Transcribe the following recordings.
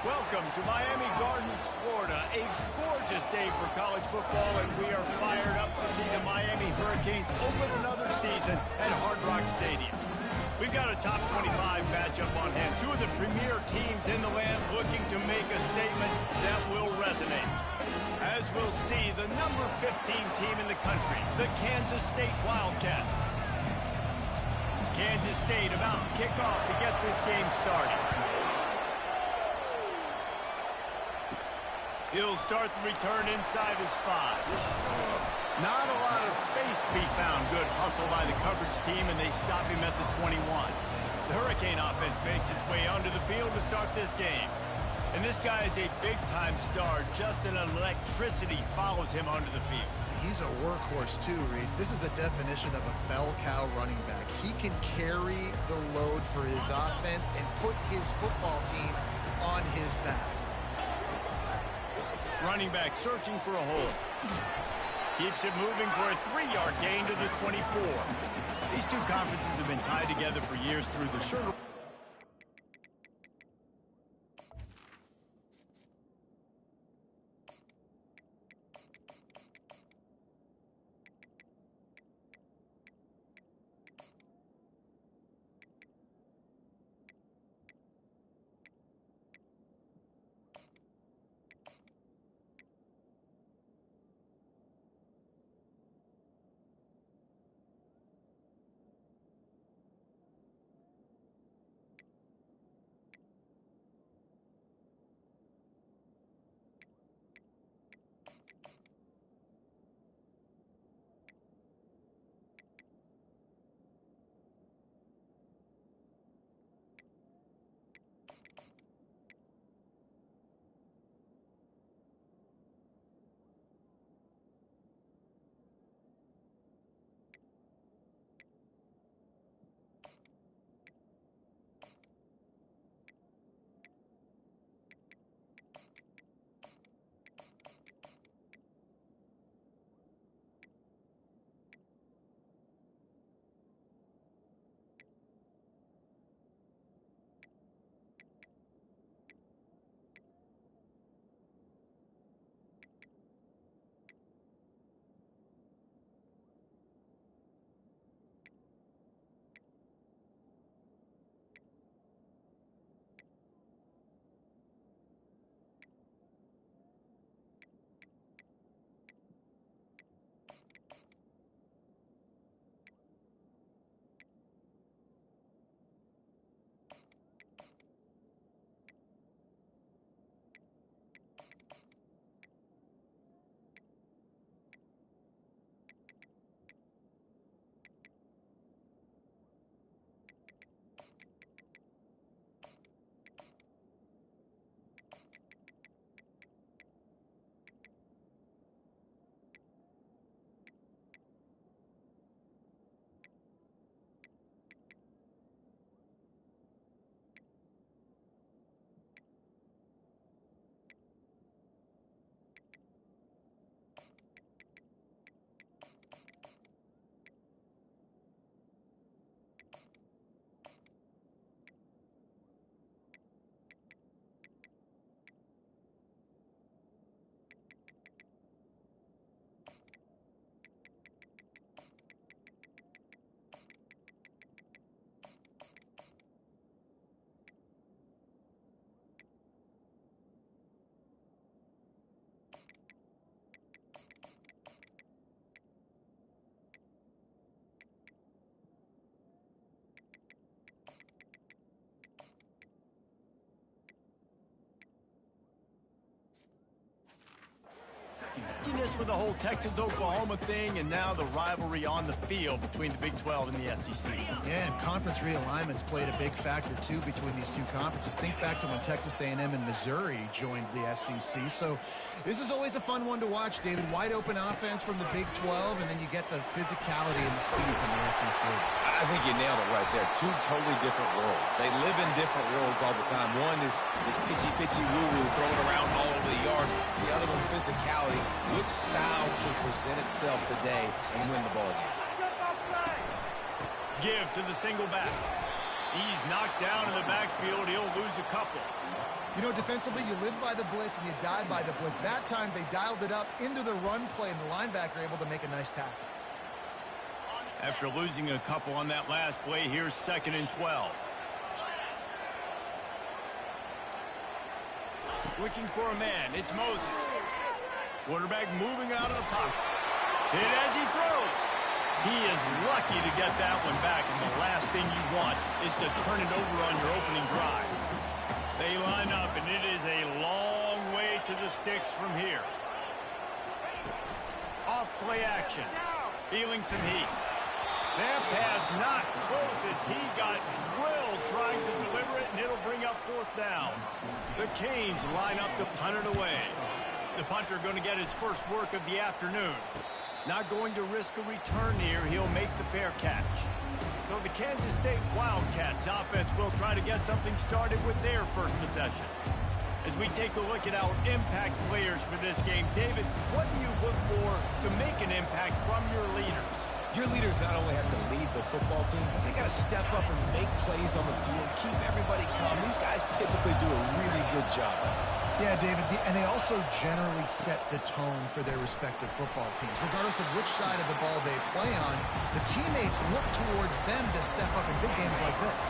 Welcome to Miami Gardens, Florida. A gorgeous day for college football, and we are fired up to see the Miami Hurricanes open another season at Hard Rock Stadium. We've got a top 25 matchup on hand. Two of the premier teams in the land looking to make a statement that will resonate. As we'll see, the number 15 team in the country, the Kansas State Wildcats. Kansas State about to kick off to get this game started. He'll start the return inside his 5. Not a lot of space to be found. Good hustle by the coverage team, and they stop him at the 21. The Hurricane offense makes its way onto the field to start this game. And this guy is a big-time star. Just an electricity follows him onto the field. He's a workhorse too, Reese. This is a definition of a bell cow running back. He can carry the load for his offense and put his football team on his back. Running back searching for a hole. Keeps it moving for a 3-yard gain to the 24. These two conferences have been tied together for years through the sugar. With the whole Texas-Oklahoma thing, and now the rivalry on the field between the Big 12 and the SEC. Yeah, and conference realignments played a big factor, too, between these two conferences. Think back to when Texas A&M and Missouri joined the SEC. So this is always a fun one to watch, David. Wide open offense from the Big 12, and then you get the physicality and the speed from the SEC. I think you nailed it right there. Two totally different worlds. They live in different worlds all the time. One is pitchy, woo-woo, throwing around all over the yard. The other one, physicality. Which style can present itself today and win the ball game? Give to the single back. He's knocked down in the backfield. He'll lose a couple. You know, defensively, you live by the blitz and you die by the blitz. That time, they dialed it up into the run play, and the linebacker able to make a nice tackle. After losing a couple on that last play, here's 2nd and 12. Looking for a man. It's Moses. Quarterback moving out of the pocket. Hit as he throws. He is lucky to get that one back, and the last thing you want is to turn it over on your opening drive. They line up, and it is a long way to the sticks from here. Off play action. Feeling some heat. That pass not close as he got drilled trying to deliver it, and it'll bring up 4th down. The Canes line up to punt it away. The punter going to get his first work of the afternoon. Not going to risk a return here. He'll make the fair catch. So the Kansas State Wildcats offense will try to get something started with their first possession. As we take a look at our impact players for this game, David, what do you look for to make an impact from your leaders? Your leaders not only have to lead the football team, but they got to step up and make plays on the field, keep everybody calm. These guys typically do a really good job of it. Yeah, David, and they also generally set the tone for their respective football teams. Regardless of which side of the ball they play on, the teammates look towards them to step up in big games like this.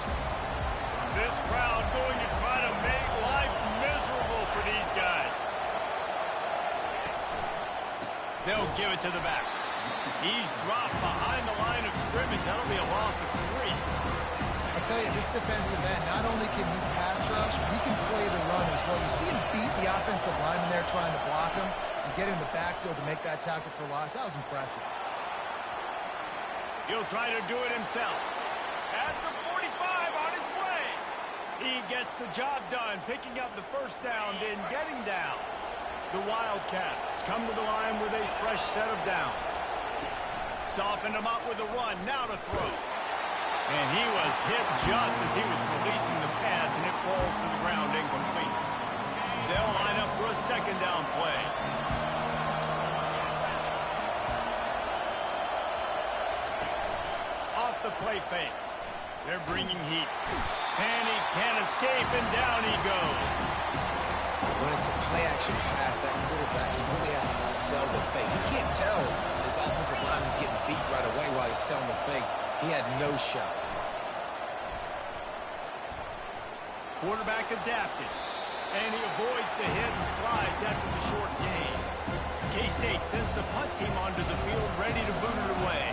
This crowd going to try to make life miserable for these guys. They'll give it to the back. He's dropped behind the line of scrimmage. That'll be a loss of 3. I'll tell you, this defensive end, not only can he pass rush, but he can play the run as well. You see him beat the offensive lineman there trying to block him and get in the backfield to make that tackle for loss. That was impressive. He'll try to do it himself. At the 45 on his way. He gets the job done, picking up the first down, then getting down. The Wildcats come to the line with a fresh set of downs. Softened him up with a run, now to throw. And he was hit just as he was releasing the pass, and it falls to the ground incomplete. They'll line up for a 2nd down play. Off the play fake. They're bringing heat. And he can't escape, and down he goes. When it's a play-action pass, that quarterback really has to sell the fake. He can't tell his offensive lineman's getting beat right away while he's selling the fake. He had no shot. Quarterback adapted, and he avoids the hit and slides after the short gain. K-State sends the punt team onto the field, ready to boot it away.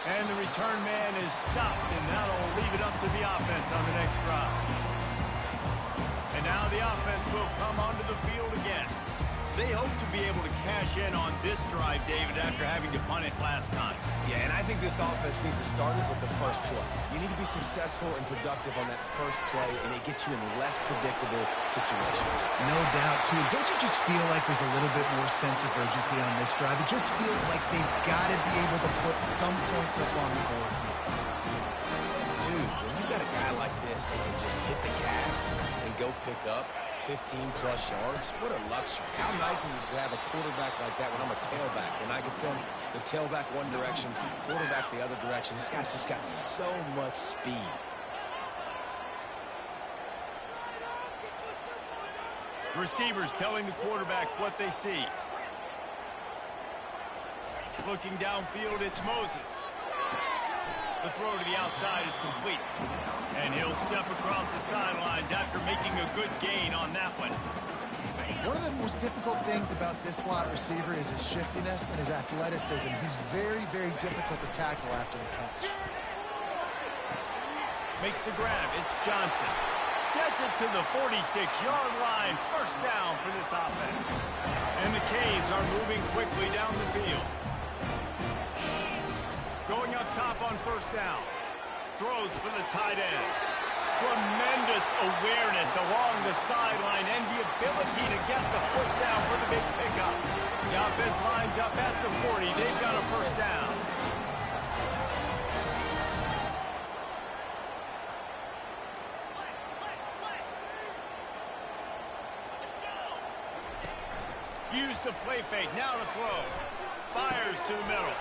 And the return man is stopped, and that'll leave it up to the offense on the next drive. And now the offense will come onto the field again. They hope to be able to cash in on this drive, David, after having to punt it last time. Yeah, and I think this offense needs to start it with the first play. You need to be successful and productive on that first play, and it gets you in less predictable situations. No doubt, too. Don't you just feel like there's a little bit more sense of urgency on this drive? It just feels like they've got to be able to put some points up on the board. Dude, when you got a guy like this that can just hit the gas and go pick up 15-plus yards, what a luxury. How nice is it to have a quarterback like that when I'm a tailback? When I can send the tailback one direction, quarterback the other direction. This guy's just got so much speed. Receivers telling the quarterback what they see. Looking downfield, it's Moses. The throw to the outside is complete. And he'll step across the sidelines after making a good gain on that one. One of the most difficult things about this slot receiver is his shiftiness and his athleticism. He's very, very difficult to tackle after the catch. Makes the grab. It's Johnson. Gets it to the 46-yard line. First down for this offense. And the Canes are moving quickly down the field. Going up top on first down. Throws for the tight end. Tremendous awareness along the sideline and the ability to get the foot down for the big pickup. The offense lines up at the 40. They've got a first down. Use the play fake. Now to throw. Fires to the middle.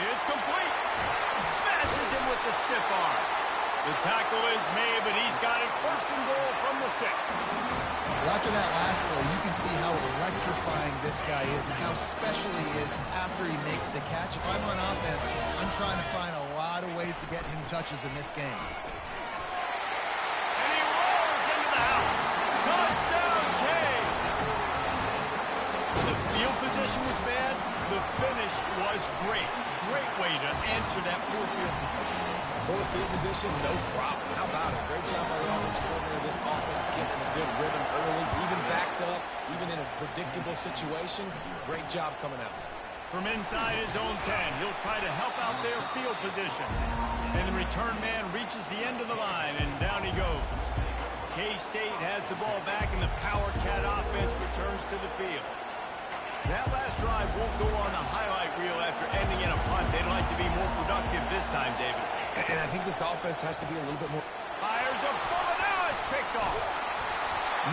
It's complete. Smashes him with the stiff arm. The tackle is made, but he's got it first and goal from the 6. Well, after that last play, you can see how electrifying this guy is and how special he is after he makes the catch. If I'm on offense, I'm trying to find a lot of ways to get him touches in this game. And he rolls into the house. Touchdown, Kane. The field position was bad. The finish was great. Great way to answer that poor field position. Poor field position, no problem. How about it? Great job by the offensive coordinator. This offense getting in a good rhythm early, even backed up, even in a predictable situation. Great job coming out. From inside his own 10, he'll try to help out their field position. And the return man reaches the end of the line, and down he goes. K-State has the ball back, and the Power Cat offense returns to the field. That last drive won't go on the highlight reel after ending in a punt. They'd like to be more productive this time, David. And I think this offense has to be a little bit more... Fires a bullet. Now it's picked off.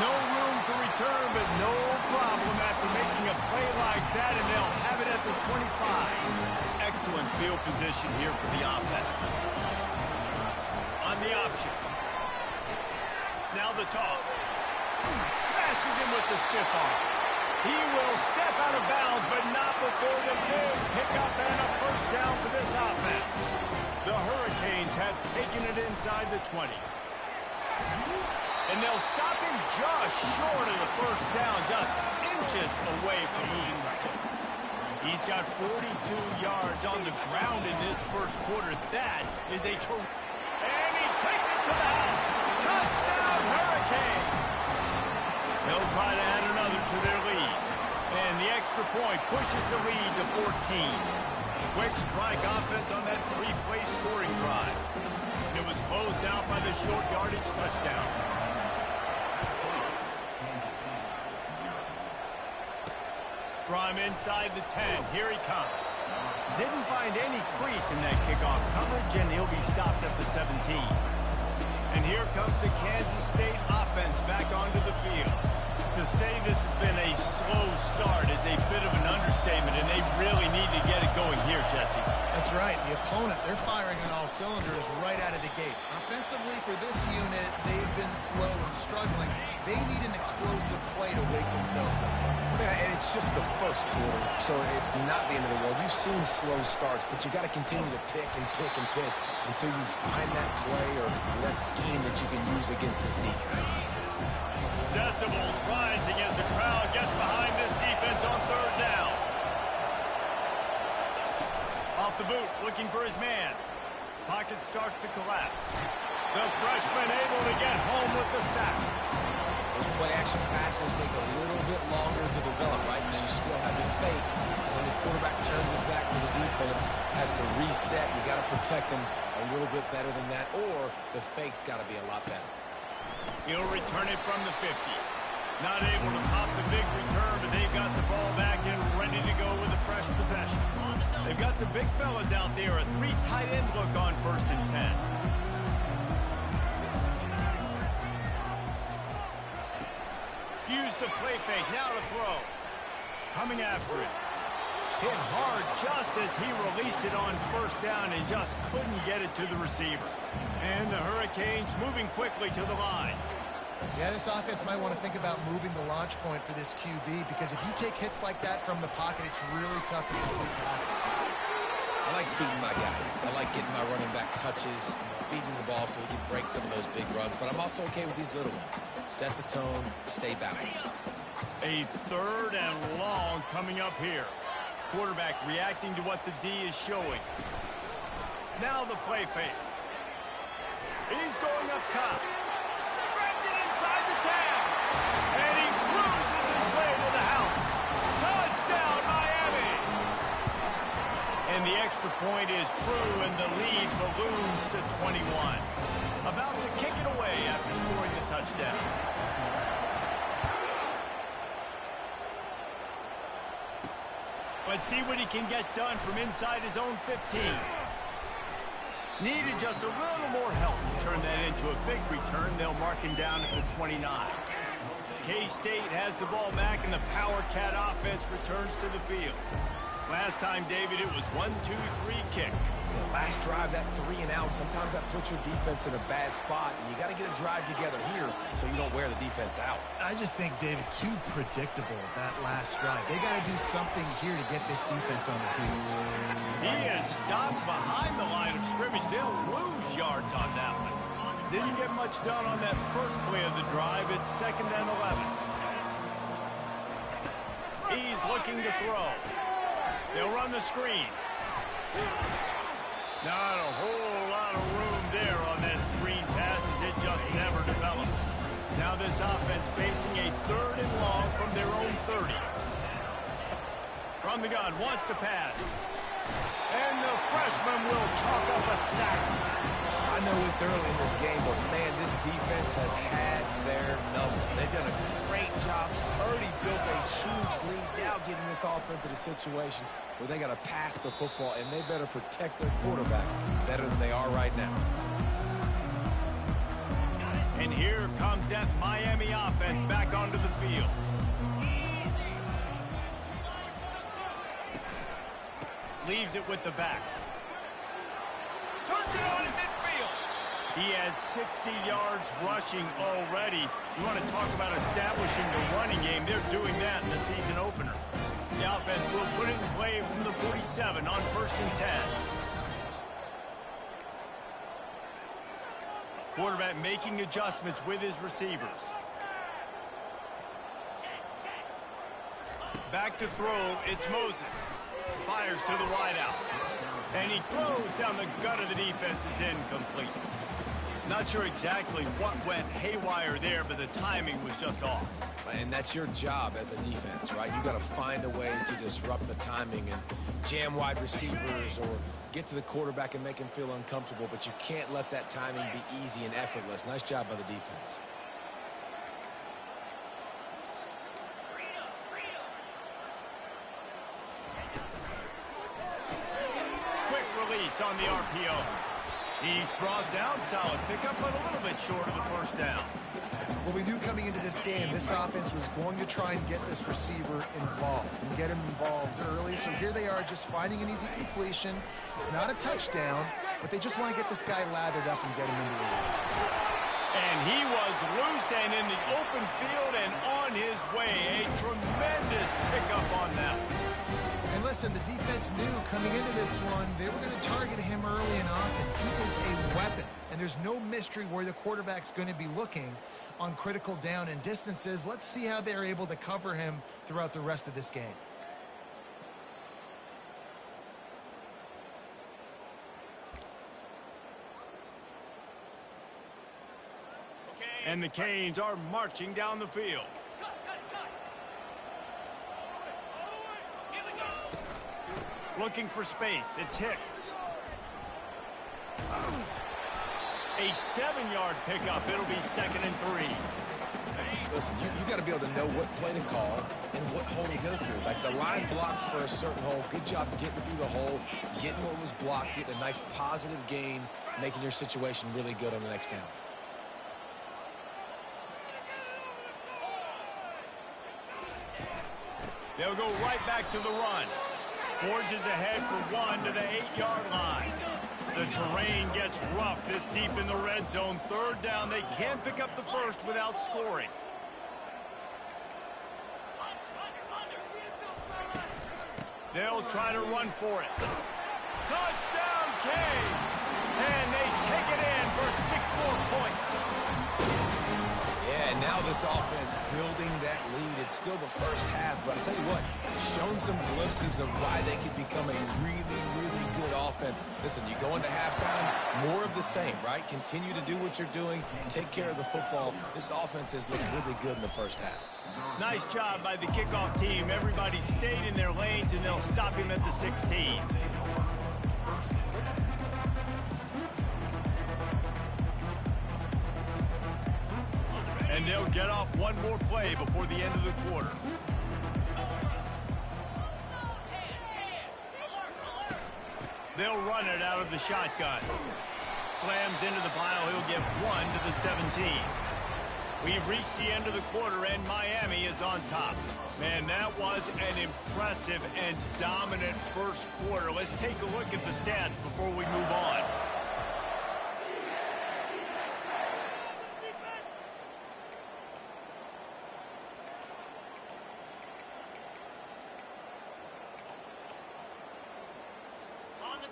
No room for return, but no problem after making a play like that, and they'll have it at the 25. Excellent field position here for the offense. On the option. Now the toss. Smashes him with the stiff arm. He will step out of bounds, but not before the big pickup and a first down for this offense. The Hurricanes have taken it inside the 20. And they'll stop him just short of the first down, just inches away from moving the sticks. He's got 42 yards on the ground in this first quarter. That is a terrific. And he takes it to the house. Touchdown, Hurricane. They'll try to add another to their lead. And the extra point pushes the lead to 14. Quick strike offense on that 3-play scoring drive. And it was closed out by the short yardage touchdown. From inside the 10, here he comes. Didn't find any crease in that kickoff coverage, and he'll be stopped at the 17. And here comes the Kansas State offense back onto the field. To say this has been a slow start is a bit of an understatement, and they really need to get it going here, Jesse. That's right. The opponent, they're firing on all cylinders right out of the gate. Offensively, for this unit, they've been slow and struggling. They need an explosive play to wake themselves up. Yeah, and it's just the first quarter, so it's not the end of the world. You've seen slow starts, but you got to continue to pick and pick and pick until you find that play or that scheme that you can use against this defense. Decibels rising as the crowd gets behind this defense on third down. Off the boot, looking for his man. Pocket starts to collapse. The freshman able to get home with the sack. Those play-action passes take a little bit longer to develop, right? Because you still have the fake. And then the quarterback turns his back to the defense, has to reset. You got to protect him a little bit better than that, or the fake's got to be a lot better. He'll return it from the 50. Not able to pop the big return, but they've got the ball back and ready to go with a fresh possession. They've got the big fellas out there, a 3 tight end look on 1st and 10. Use the play fake, now to throw. Coming after it. Hit hard just as he released it on 1st down and just couldn't get it to the receiver. And the Hurricanes moving quickly to the line. Yeah, this offense might want to think about moving the launch point for this QB, because if you take hits like that from the pocket, it's really tough to complete passes. I like feeding my guy. I like getting my running back touches, feeding the ball so he can break some of those big runs. But I'm also okay with these little ones. Set the tone, stay balanced. A 3rd and long coming up here. Quarterback reacting to what the D is showing. Now the play fake. He's going up top. Grabs it inside the 10. And he cruises his way to the house. Touchdown, Miami. And the extra point is true, and the lead balloons to 21. About to kick it away after scoring the touchdown. Let's see what he can get done from inside his own 15. Needed just a little more help to turn that into a big return. They'll mark him down at the 29. K-State has the ball back, and the Power Cat offense returns to the field. Last time, David, it was 1-2-3 kick. The last drive, that 3 and out, sometimes that puts your defense in a bad spot, and you got to get a drive together here so you don't wear the defense out. I just think, David, too predictable that last drive. They got to do something here to get this defense on their feet. He is stopped behind the line of scrimmage. They'll lose yards on that one. Didn't get much done on that first play of the drive. It's 2nd and 11. He's looking to throw. They'll run the screen. Not a whole lot of room there on that screen pass as it just never developed. Now this offense facing a 3rd and long from their own 30. From the gun, wants to pass. And the freshman will chalk up a sack. I know it's early in this game, but man, this defense has had their number. They've done a great job. Already built a huge lead. Now getting this offense in a situation where they got to pass the football, and they better protect their quarterback better than they are right now. And here comes that Miami offense back onto the field. Leaves it with the back. Turns it on in midfield. He has 60 yards rushing already. You want to talk about establishing the running game. They're doing that in the season opener. The offense will put it in play from the 47 on 1st and 10. Quarterback making adjustments with his receivers. Back to throw, it's Moses. Fires to the wideout. And he throws down the gut of the defense. It's incomplete. Not sure exactly what went haywire there, but the timing was just off. And that's your job as a defense, right? You got to find a way to disrupt the timing and jam wide receivers or get to the quarterback and make him feel uncomfortable, but you can't let that timing be easy and effortless. Nice job by the defense. Quick release on the RPO. He's brought down, solid pickup, but a little bit short of the 1st down. Well, we knew coming into this game, this offense was going to try and get this receiver involved and get him involved early. So here they are just finding an easy completion. It's not a touchdown, but they just want to get this guy lathered up and get him into the lead. And he was loose and in the open field and on his way. A tremendous pickup on that one. And listen, the defense knew coming into this one, they were going to target him early and often. He is a weapon, and there's no mystery where the quarterback's going to be looking on critical down and distances. Let's see how they're able to cover him throughout the rest of this game. And the Canes are marching down the field. Looking for space. It's Hicks. A 7-yard pickup. It'll be 2nd and 3. Listen, you got to be able to know what play to call and what hole to go through. Like the line blocks for a certain hole. Good job getting through the hole, getting what was blocked, getting a nice positive gain, making your situation really good on the next down. They'll go right back to the run. Forges ahead for 1 to the 8-yard line. The terrain gets rough this deep in the red zone. 3rd down. They can pick up the 1st without scoring. They'll try to run for it. Touchdown, Canes! And they take it in for 6 more points. Yeah, and now this offense building that lead. It's still the 1st half, but I'll tell you what, shown some glimpses of why they could become a really, really good offense. Listen, you go into halftime, more of the same, right? Continue to do what you're doing, take care of the football. This offense has looked really good in the 1st half. Nice job by the kickoff team. Everybody stayed in their lanes, and they'll stop him at the 16. And they'll get off one more play before the end of the quarter. They'll run it out of the shotgun. Slams into the pile. He'll get 1 to the 17. We've reached the end of the quarter, and Miami is on top. Man, that was an impressive and dominant first quarter. Let's take a look at the stats before we move on.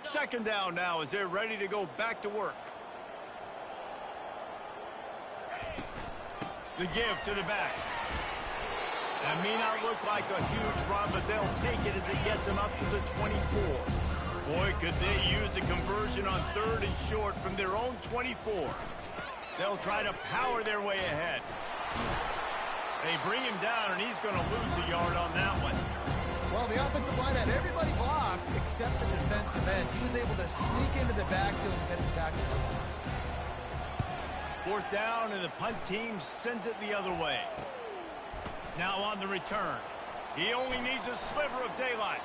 Second down now as they're ready to go back to work. The give to the back. That may not look like a huge run, but they'll take it as it gets them up to the 24. Boy, could they use a conversion on 3rd and short from their own 24. They'll try to power their way ahead. They bring him down, and he's going to lose a yard on that one. Well, the offensive line had everybody blocked except the defensive end. He was able to sneak into the backfield and get the tackle for loss. 4th down, and the punt team sends it the other way. Now on the return. He only needs a sliver of daylight.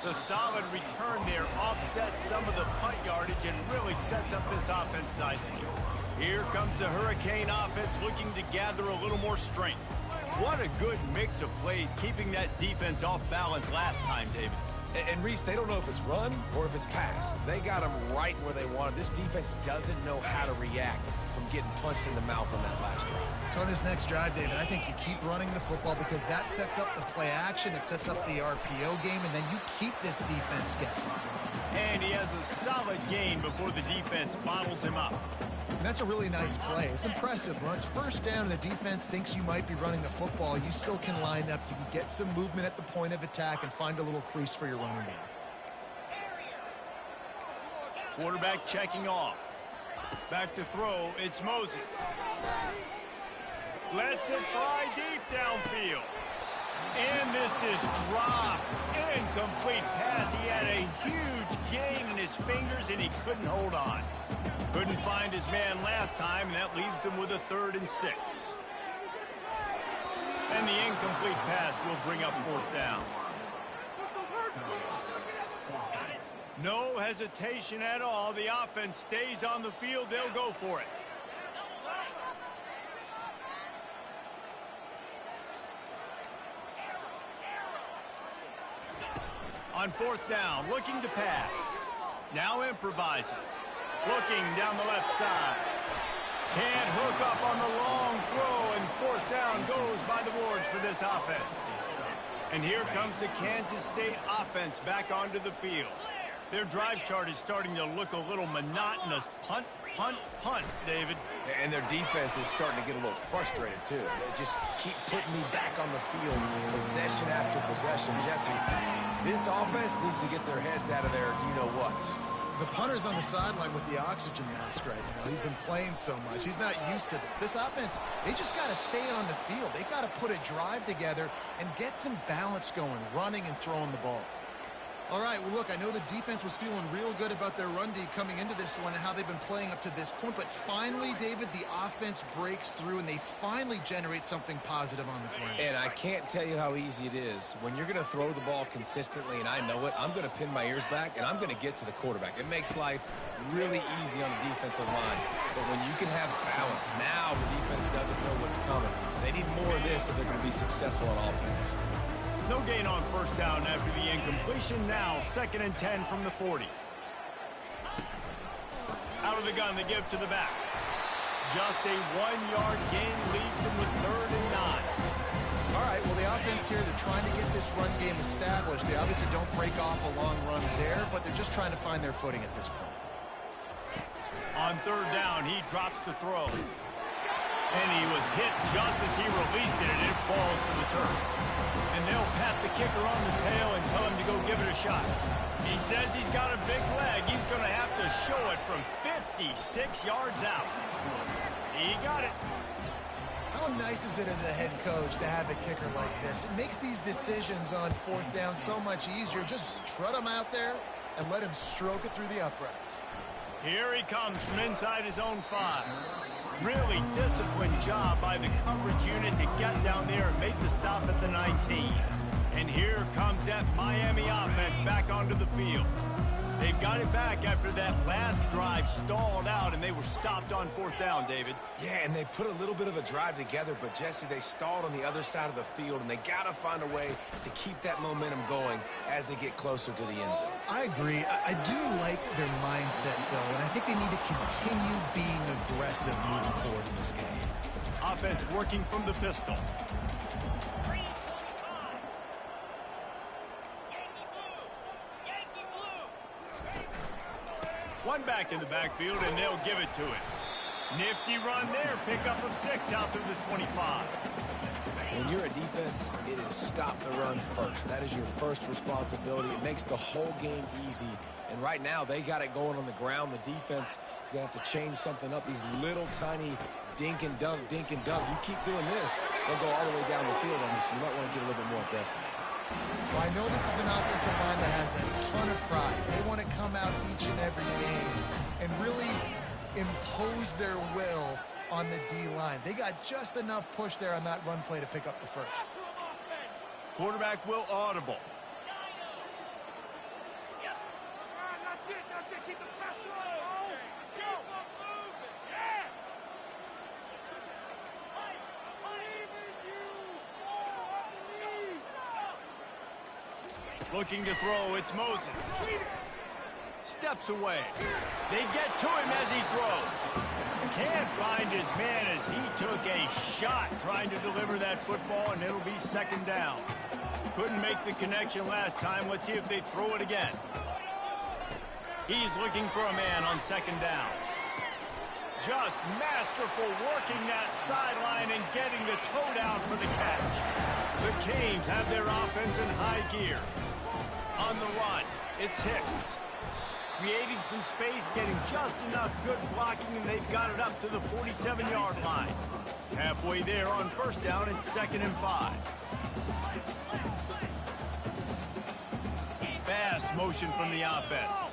The solid return there offsets some of the punt yardage and really sets up this offense nicely. Here comes the Hurricane offense looking to gather a little more strength. What a good mix of plays, keeping that defense off balance last time, David. And Reese, they don't know if it's run or if it's pass. They got them right where they want it. This defense doesn't know how to react from getting punched in the mouth on that last drive. So on this next drive, David, I think you keep running the football because that sets up the play action, it sets up the RPO game, and then you keep this defense guessing. And he has a solid gain before the defense bottles him up. And that's a really nice play. It's impressive. When it's 1st down and the defense thinks you might be running the football, you still can line up. You can get some movement at the point of attack and find a little crease for your running back. Quarterback checking off. Back to throw, it's Moses. Lets it fly deep downfield. And this is dropped. Incomplete pass. He had a huge gain in his fingers, and he couldn't hold on. Couldn't find his man last time, and that leaves him with a 3rd and 6. And the incomplete pass will bring up 4th down. No hesitation at all. The offense stays on the field. They'll go for it. On 4th down, looking to pass. Now improvising. Looking down the left side. Can't hook up on the long throw, and 4th down goes by the boards for this offense. And here comes the Kansas State offense back onto the field. Their drive chart is starting to look a little monotonous. Punt, punt, punt, David. And their defense is starting to get a little frustrated, too. They just keep putting me back on the field, possession after possession. Jesse, this offense needs to get their heads out of their you-know-what. The punter's on the sideline with the oxygen mask right now. He's been playing so much. He's not used to this. This offense, they just got to stay on the field. They got to put a drive together and get some balance going, running and throwing the ball. All right, well, look, I know the defense was feeling real good about their run D coming into this one and how they've been playing up to this point. But finally, David, the offense breaks through and they finally generate something positive on the ground. And I can't tell you how easy it is. When you're going to throw the ball consistently, and I know it, I'm going to pin my ears back and I'm going to get to the quarterback. It makes life really easy on the defensive line. But when you can have balance, now the defense doesn't know what's coming. They need more of this if they're going to be successful on offense. No gain on 1st down after the incompletion. Now 2nd and 10 from the 40. Out of the gun, they give to the back. Just a 1-yard gain leaves them with 3rd and 9. All right, well, the offense here, they're trying to get this run game established. They obviously don't break off a long run there, but they're just trying to find their footing at this point. On 3rd down, he drops to throw. And he was hit just as he released it, and it falls to the turf. And they'll pat the kicker on the tail and tell him to go give it a shot. He says he's got a big leg. He's going to have to show it from 56 yards out. He got it. How nice is it as a head coach to have a kicker like this? It makes these decisions on 4th down so much easier. Just trot him out there and let him stroke it through the uprights. Here he comes from inside his own 5. Really disciplined job by the coverage unit to get down there and make the stop at the 19. And here comes that Miami offense back onto the field. They've got it back after that last drive stalled out, and they were stopped on 4th down, David. Yeah, and they put a little bit of a drive together, but, Jesse, they stalled on the other side of the field, and they got to find a way to keep that momentum going as they get closer to the end zone. I agree. I do like their mindset, though, and I think they need to continue being aggressive moving forward in this game. Offense working from the pistol. One back in the backfield, and they'll give it to it. Nifty run there. Pickup of 6 out through the 25. When you're a defense, it is stop the run first. That is your first responsibility. It makes the whole game easy. And right now, they got it going on the ground. The defense is going to have to change something up. These little tiny dink and dunk, dink and dunk. You keep doing this, they'll go all the way down the field on this. You might want to get a little bit more aggressive. Well, I know this is an offensive line that has a ton of pride. They want to come out each and every game and really impose their will on the D-line. They got just enough push there on that run play to pick up the first. Quarterback will audible. That's it. Keep the pressure on. Let's go. Yeah. Looking to throw, it's Moses. Steps away. They get to him as he throws. Can't find his man as he took a shot trying to deliver that football, and it'll be 2nd down. Couldn't make the connection last time. Let's see if they throw it again. He's looking for a man on 2nd down. Just masterful working that sideline and getting the toe down for the catch. The Canes have their offense in high gear. On the run, it's Hicks. Creating some space, getting just enough good blocking, and they've got it up to the 47-yard line. Halfway there on 1st down, it's 2nd and 5. Fast motion from the offense.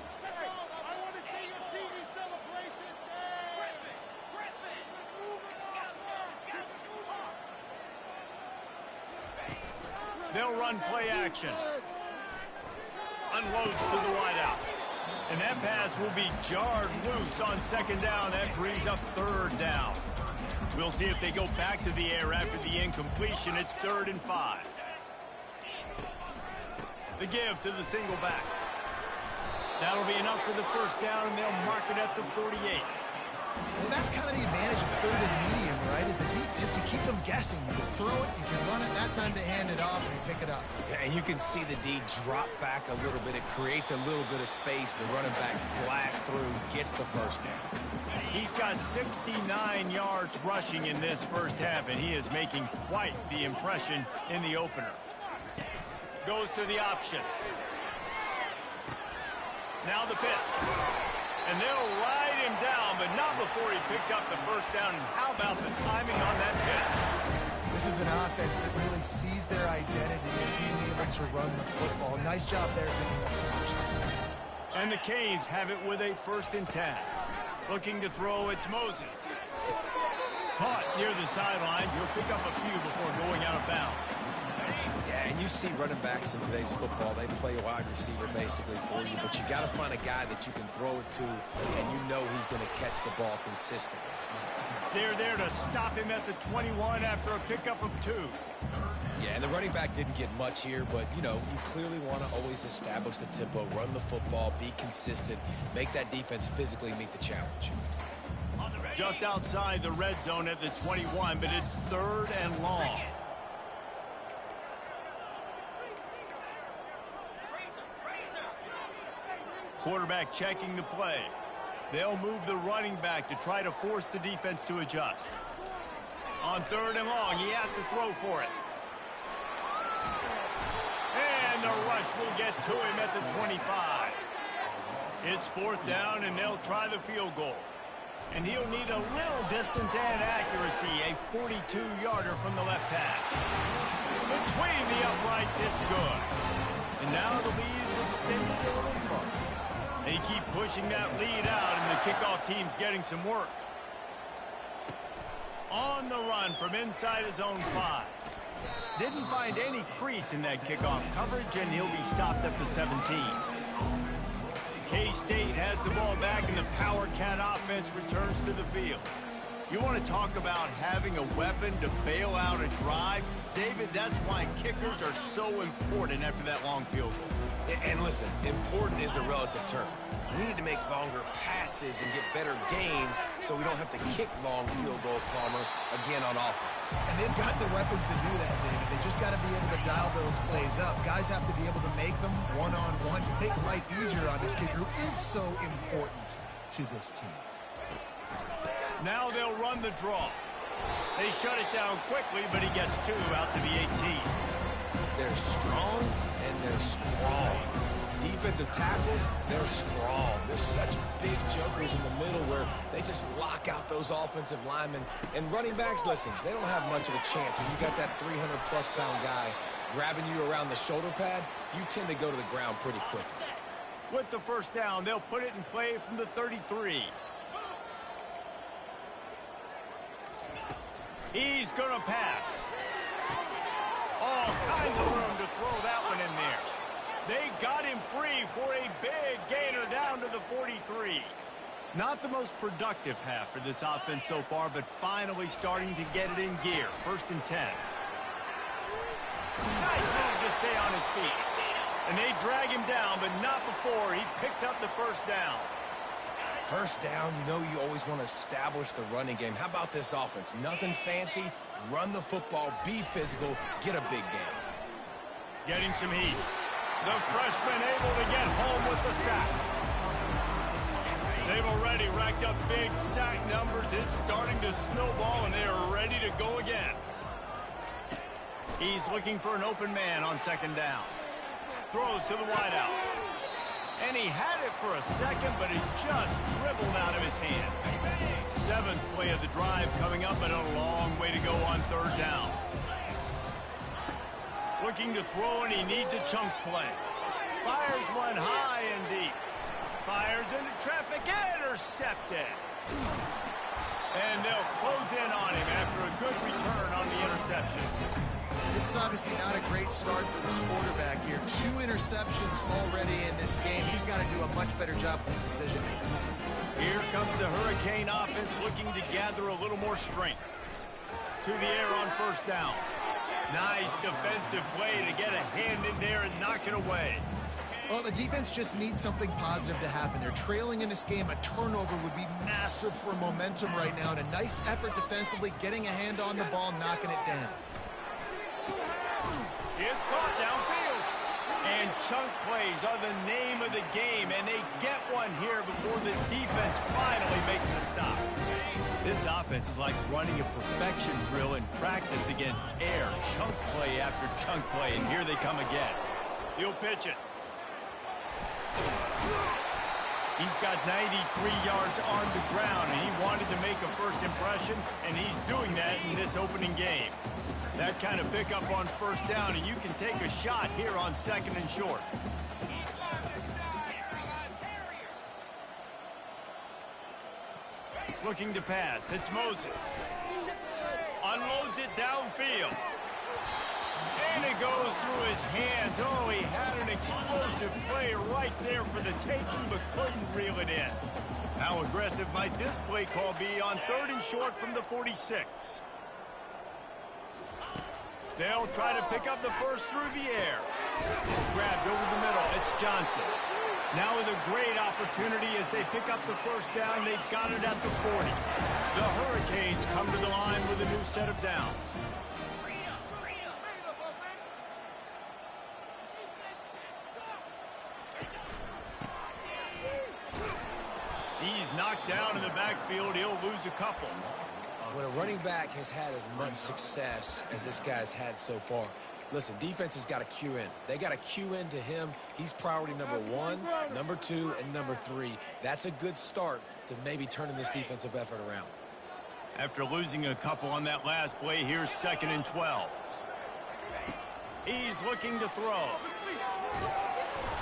They'll run play action. Unloads to the wideout. And that pass will be jarred loose on 2nd down. That brings up 3rd down. We'll see if they go back to the air after the incompletion. It's 3rd and 5. The give to the single back. That'll be enough for the 1st down, and they'll mark it at the 48. Well, that's kind of the advantage of 3rd and medium, right? Is the defense, you keep them guessing. You can throw it, you can run it. That time they hand it off and you pick it up. Yeah, and you can see the D drop back a little bit. It creates a little bit of space. The running back blasts through, gets the 1st down. He's got 69 yards rushing in this 1st half, and he is making quite the impression in the opener. Goes to the option. Now the pitch. And they'll ride him down, but not before he picks up the 1st down. And how about the timing on that pitch? This is an offense that really sees their identity as being able to run the football. Nice job there picking up the 1st down. And the Canes have it with a 1st and 10. Looking to throw, it's Moses. Caught near the sidelines. He'll pick up a few before going out of bounds. Yeah, and you see running backs in today's football, they play a wide receiver basically for you, but you got to find a guy that you can throw it to, and you know he's going to catch the ball consistently. They're there to stop him at the 21 after a pickup of 2. Yeah, and the running back didn't get much here, but, you know, you clearly want to always establish the tempo, run the football, be consistent, make that defense physically meet the challenge. Just outside the red zone at the 21, but it's 3rd and long. Quarterback checking the play. They'll move the running back to try to force the defense to adjust. On 3rd and long, he has to throw for it. And the rush will get to him at the 25. It's 4th down, and they'll try the field goal. And he'll need a little distance and accuracy, a 42-yarder from the left hash. Between the uprights, it's good. And now the lead is extended a little further. They keep pushing that lead out, and the kickoff team's getting some work. On the run from inside his own 5. Didn't find any crease in that kickoff coverage, and he'll be stopped at the 17. K-State has the ball back, and the Power Cat offense returns to the field. You want to talk about having a weapon to bail out a drive? David, that's why kickers are so important after that long field goal. And listen, important is a relative term. We need to make longer passes and get better gains so we don't have to kick long field goals, Palmer, again on offense. And they've got the weapons to do that, David. They just got to be able to dial those plays up. Guys have to be able to make them one-on-one to make life easier on this kid who is so important to this team. Now they'll run the draw. They shut it down quickly, but he gets two out to the 18. They're strong and they're strong. Defensive tackles, they're strong. There's such big jokers in the middle where they just lock out those offensive linemen. And running backs, listen, they don't have much of a chance. When you got that 300-plus pound guy grabbing you around the shoulder pad, you tend to go to the ground pretty quickly. With the first down, they'll put it in play from the 33. He's going to pass. All kinds of room to throw that one in there. They got him free for a big gainer down to the 43. Not the most productive half for this offense so far, but finally starting to get it in gear. 1st and 10. Nice move to stay on his feet. And they drag him down, but not before he picks up the first down. First down, you know you always want to establish the running game. How about this offense? Nothing fancy. Run the football, be physical, get a big gain. Getting some heat. The freshman able to get home with the sack. They've already racked up big sack numbers. It's starting to snowball, and they are ready to go again. He's looking for an open man on 2nd down. Throws to the wideout. And he had it for a second, but it just dribbled out of his hand. 7th play of the drive coming up, but a long way to go on 3rd down. Looking to throw, and he needs a chunk play. Fires one high and deep. Fires into traffic, intercepted. And they'll close in on him after a good return on the interception. This is obviously not a great start for this quarterback here. 2 interceptions already in this game. He's got to do a much better job with his decision-making. Here comes the Hurricane offense looking to gather a little more strength. To the air on 1st down. Nice defensive play to get a hand in there and knock it away. Well, the defense just needs something positive to happen. They're trailing in this game. A turnover would be massive for momentum right now. And a nice effort defensively, getting a hand on the ball, knocking it down. It's caught downfield. And chunk plays are the name of the game, and they get one here before the defense finally makes the stop. This offense is like running a perfection drill in practice against air. Chunk play after chunk play, and here they come again. He'll pitch it. He's got 93 yards on the ground, and he wanted to make a first impression, and he's doing that in this opening game. That kind of pickup on 1st down, and you can take a shot here on 2nd and short. Looking to pass. It's Moses. Unloads it downfield. And it goes through his hands. Oh, he had an explosive play right there for the taking, but couldn't reel it in. How aggressive might this play call be on 3rd and short from the 46? They'll try to pick up the first through the air. Grabbed over the middle. It's Johnson. Now with a great opportunity as they pick up the first down. They've got it at the 40. The Hurricanes come to the line with a new set of downs. He's knocked down in the backfield. He'll lose a couple. When a running back has had as much success as this guy's had so far, listen, defense has got to cue in. They got to cue in to him. He's priority number 1, number 2, and number 3. That's a good start to maybe turning this defensive effort around. After losing a couple on that last play, here's 2nd and 12. He's looking to throw.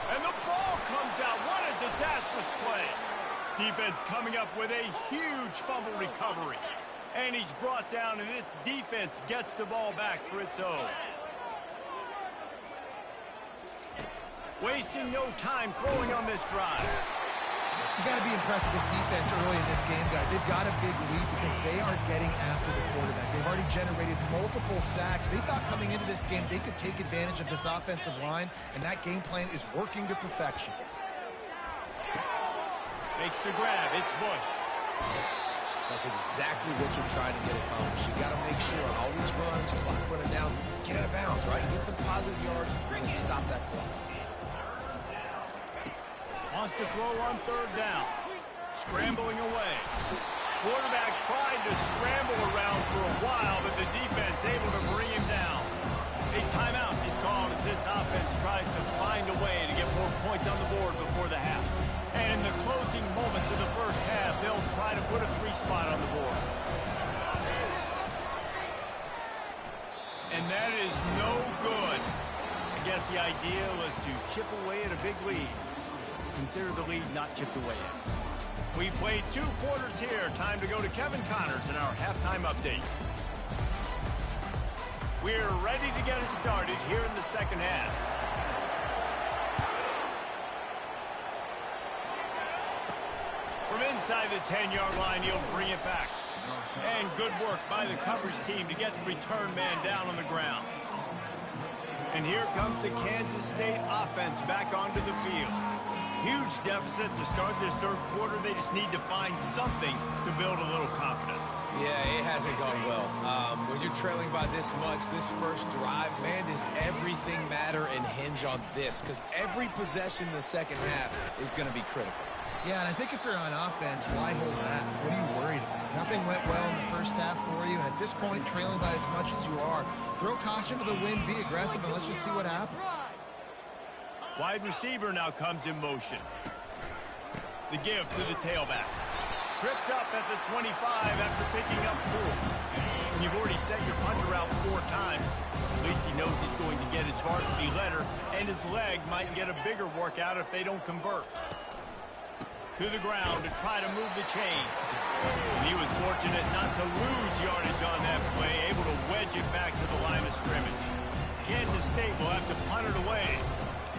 And the ball comes out. What a disastrous play. Defense coming up with a huge fumble recovery. And he's brought down, and this defense gets the ball back for its own. Wasting no time throwing on this drive. You got to be impressed with this defense early in this game, guys. They've got a big lead because they are getting after the quarterback. They've already generated multiple sacks. They thought coming into this game they could take advantage of this offensive line, and that game plan is working to perfection. Makes the grab. It's Bush. That's exactly what you're trying to get accomplished. You got to make sure on all these runs, clock running down, get out of bounds, right? Get some positive yards and then stop that clock. Wants to throw on third down. Scrambling away. Quarterback tried to scramble around for a while, but the defense able to bring him down. A timeout is called as this offense tries to find a way to get more points on the board before the half. And in the closing moments of the first half, they'll try to put a 3-spot on the board. And that is no good. I guess the idea was to chip away at a big lead. Consider the lead not chipped away yet. We played 2 quarters here. Time to go to Kevin Connors in our halftime update. We're ready to get it started here in the second half. From inside the 10-yard line, he'll bring it back. And good work by the coverage team to get the return man down on the ground. And here comes the Kansas State offense back onto the field. Huge deficit to start this third quarter. They just need to find something to build a little confidence. Yeah, it hasn't gone well. When you're trailing by this much, this first drive, man, does everything matter and hinge on this? Because every possession in the second half is going to be critical. Yeah, and I think if you're on offense, why hold back? What are you worried about? Nothing went well in the first half for you, and at this point, trailing by as much as you are, throw caution to the wind, be aggressive, and let's just see what happens. Wide receiver now comes in motion. The give to the tailback. Tripped up at the 25 after picking up 4. And you've already set your punter out 4 times. At least he knows he's going to get his varsity letter, and his leg might get a bigger workout if they don't convert. To the ground to try to move the chains. And he was fortunate not to lose yardage on that play, able to wedge it back to the line of scrimmage. Kansas State will have to punt it away.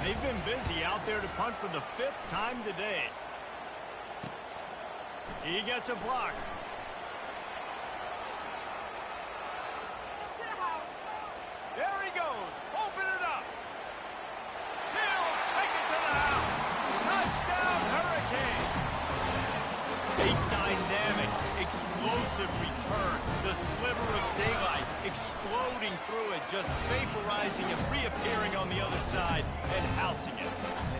They've been busy out there to punt for the 5th time today. He gets a block. There he goes. Open it up. He'll take it to the house. Touchdown, Hurricane. A dynamic, explosive return. The sliver of daylight exploding through it, just vaporizing and reappearing on the other side and housing it.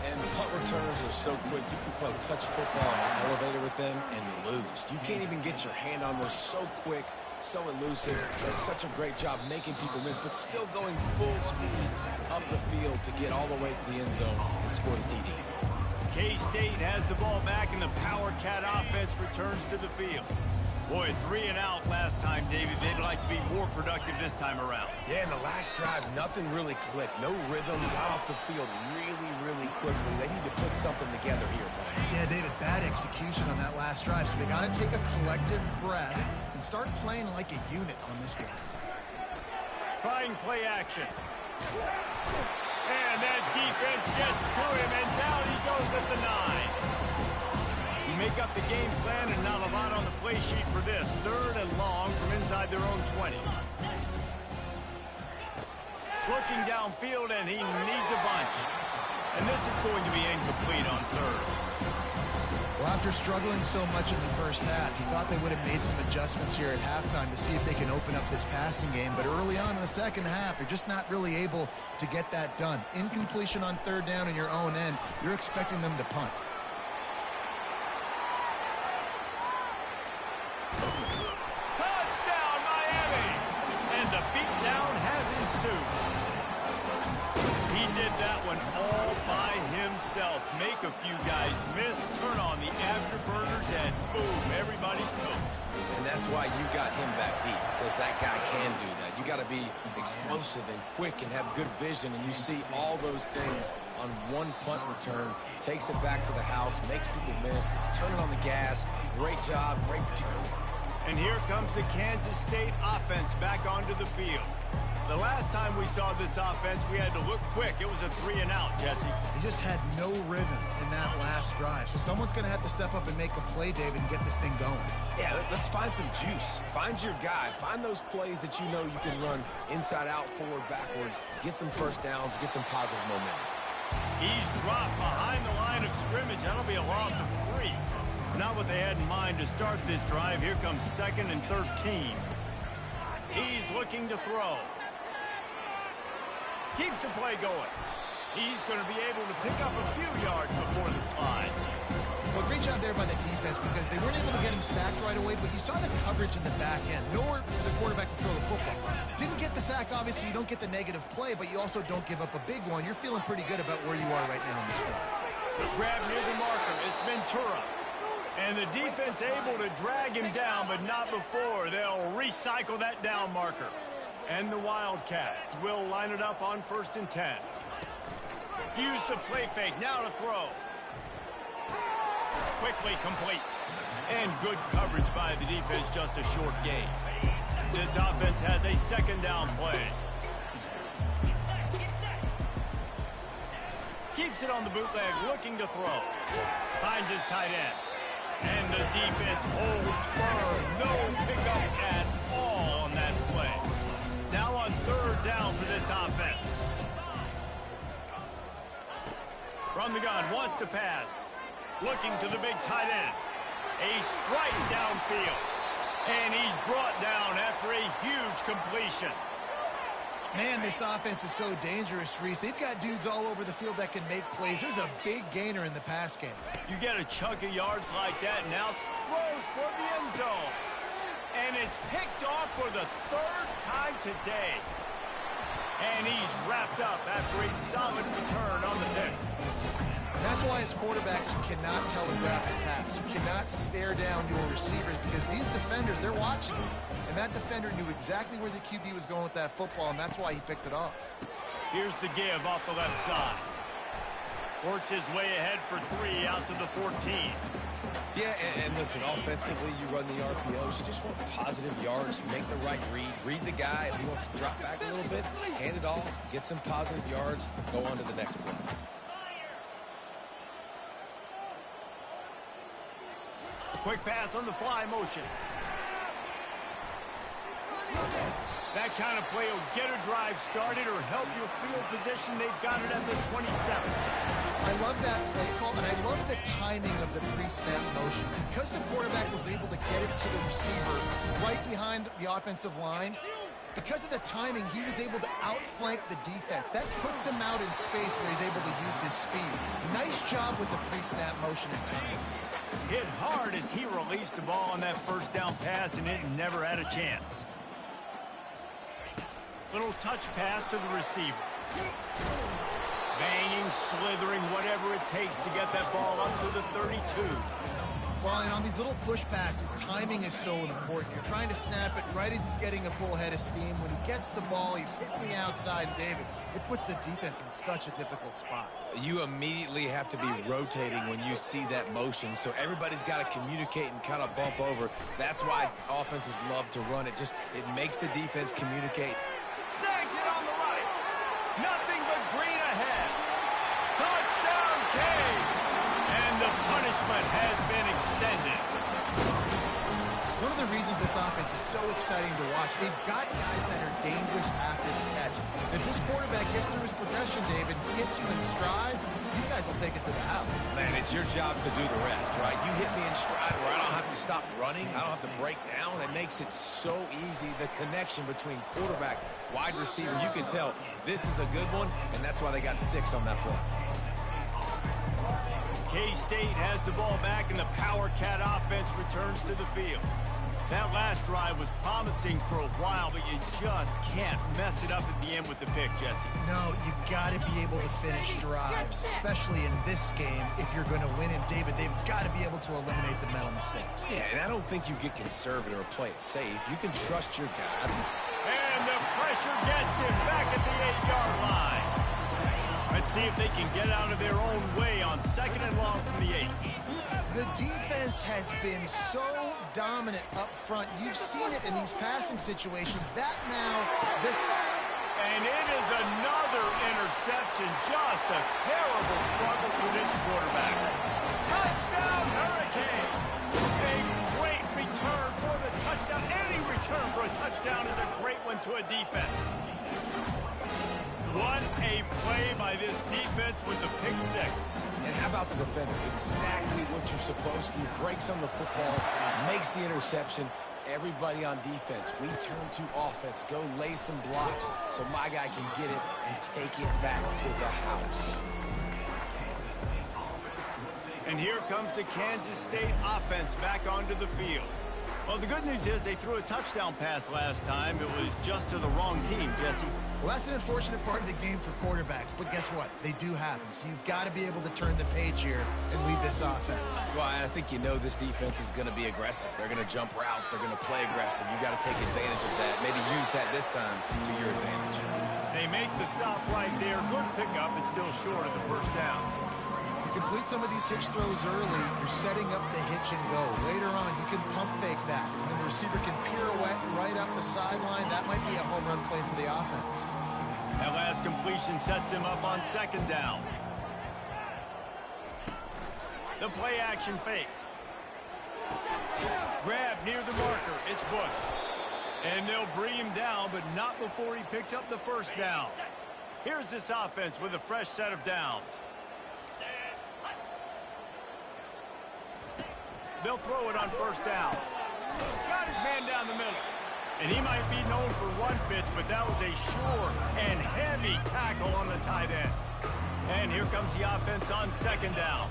And punt returns are so quick. You can play touch football in an elevator with them and lose. You can't even get your hand on those. So quick, so elusive. Does such a great job making people miss, but still going full speed up the field to get all the way to the end zone and score the TD. K-State has the ball back, and the Power Cat offense returns to the field. Boy, 3 and out last time, David. They'd like to be more productive this time around. Yeah, in the last drive, nothing really clicked. No rhythm, got off the field really quickly. They need to put something together here, Brian. Yeah, David, bad execution on that last drive, so they got to take a collective breath and start playing like a unit on this one. Trying play action. And that defense gets to him, and down he goes at the 9. You make up the game plan, and not a lot on the play sheet for this. 3rd and long from inside their own 20. Looking downfield, and he needs a bunch. And this is going to be incomplete on 3rd. Well, after struggling so much in the first half, you thought they would have made some adjustments here at halftime to see if they can open up this passing game. But early on in the second half, they're just not really able to get that done. Incompletion on 3rd down in your own end, you're expecting them to punt. Touchdown, Miami! And the beatdown has ensued. He did that one all by himself. Make a few guys miss, turn on the afterburners, and boom, everybody's toast. And that's why you got him back deep, because that guy can do that. You got to be explosive and quick and have good vision, and you see all those things on one punt return. Takes it back to the house, makes people miss, turn it on the gas. Great job, great return. And here comes the Kansas State offense back onto the field. The last time we saw this offense, we had to look quick. It was a 3-and-out, Jesse. They just had no rhythm in that last drive. So someone's going to have to step up and make a play, David, and get this thing going. Yeah, let's find some juice. Find your guy. Find those plays that you know you can run inside out, forward, backwards. Get some first downs. Get some positive momentum. He's dropped behind the line of scrimmage. That'll be a loss of 3. Not what they had in mind to start this drive. Here comes 2nd and 13. He's looking to throw. Keeps the play going. He's going to be able to pick up a few yards before the slide. Well, great job there by the defense because they weren't able to get him sacked right away, but you saw the coverage in the back end. Nowhere for the quarterback to throw the football. Didn't get the sack, obviously. You don't get the negative play, but you also don't give up a big one. You're feeling pretty good about where you are right now in this game. Grab near the marker. It's Ventura. And the defense able to drag him down, but not before. They'll recycle that down marker. And the Wildcats will line it up on 1st and 10. Use the play fake. Now to throw. Quickly complete. And good coverage by the defense, just a short gain. This offense has a 2nd down play. Keeps it on the bootleg, looking to throw. Finds his tight end. And the defense holds firm. No pickup at all on that play. Now on 3rd down for this offense. From the gun, wants to pass. Looking to the big tight end. A strike downfield. And he's brought down after a huge completion. Man, this offense is so dangerous, Reese. They've got dudes all over the field that can make plays. There's a big gainer in the pass game. You get a chunk of yards like that, now throws for the end zone. And it's picked off for the 3rd time today. And he's wrapped up after a solid return on the pick. That's why as quarterbacks, you cannot telegraph the pass. You cannot stare down your receivers because these defenders, they're watching you. And that defender knew exactly where the QB was going with that football, and that's why he picked it off. Here's the give off the left side. Works his way ahead for 3 out to the 14. Yeah, and listen, offensively, you run the RPOs. You just want positive yards, make the right read the guy. If he wants to drop back a little bit, hand it off, get some positive yards, go on to the next play. Quick pass on the fly motion. That kind of play will get a drive started or help your field position. They've got it at the 27. I love that play call, and I love the timing of the pre-snap motion. Because the quarterback was able to get it to the receiver right behind the offensive line, because of the timing, he was able to outflank the defense. That puts him out in space where he's able to use his speed. Nice job with the pre-snap motion and timing. Hit hard as he released the ball on that 1st down pass, and it never had a chance. Little touch pass to the receiver. Banging, slithering, whatever it takes to get that ball up to the 32. Well, and on these little push passes, timing is so important. You're trying to snap it right as he's getting a full head of steam. When he gets the ball, he's hitting the outside, David. It puts the defense in such a difficult spot. You immediately have to be rotating when you see that motion, so everybody's got to communicate and kind of bump over. That's why offenses love to run it. It makes the defense communicate. Snags it on the right. Nothing but green ahead. Touchdown, Cade. And the punishment has been extended. One of the reasons this offense is so exciting to watch, they've got guys that are dangerous after the catch. If this quarterback gets through his progression, David, hits you in stride, these guys will take it to the house. Man, it's your job to do the rest, right? You hit me in stride where I don't have to stop running. I don't have to break down. It makes it so easy, the connection between quarterback, wide receiver. You can tell this is a good one, and that's why they got 6 on that play. K-State has the ball back, and the Power Cat offense returns to the field. That last drive was promising for a while, but you just can't mess it up at the end with the pick, Jesse. No, you got to be able to finish drives, especially in this game if you're going to win. And, David, they've got to be able to eliminate the mental mistakes. Yeah, and I don't think you get conservative or play it safe. You can trust your guy. And the pressure gets him back at the 8-yard line. Let's see if they can get out of their own way on 2nd and long from the 8. The defense has been so dominant up front. You've seen it in these passing situations. That now, And it is another interception. Just a terrible struggle for this quarterback. Touchdown, Hurricane! A great return for the touchdown. Any return for a touchdown is a great one to a defense. What a play by this defense with the pick six. And how about the defender? Exactly what you're supposed to. Breaks on the football, makes the interception. Everybody on defense, we turn to offense. Go lay some blocks so my guy can get it and take it back to the house. And here comes the Kansas State offense back onto the field. Well, the good news is they threw a touchdown pass last time. It was just to the wrong team, Jesse. Well, that's an unfortunate part of the game for quarterbacks, but guess what? They do happen, so you've got to be able to turn the page here and lead this offense. Well, I think you know this defense is going to be aggressive. They're going to jump routes. They're going to play aggressive. You've got to take advantage of that. Maybe use that this time to your advantage. They make the stop right there. Good pickup. It's still short of the first down. You complete some of these hitch throws early, you're setting up the hitch and go. Later on, you can pump fake that, and then the receiver can pirouette right up the sideline. That might be a home run play for the offense. That last completion sets him up on second down. The play action fake. Grab near the marker. It's Bush. And they'll bring him down, but not before he picks up the first down. Here's this offense with a fresh set of downs. They'll throw it on first down. Got his man down the middle. And he might be known for run fits, but that was a sure and heavy tackle on the tight end. And here comes the offense on second down.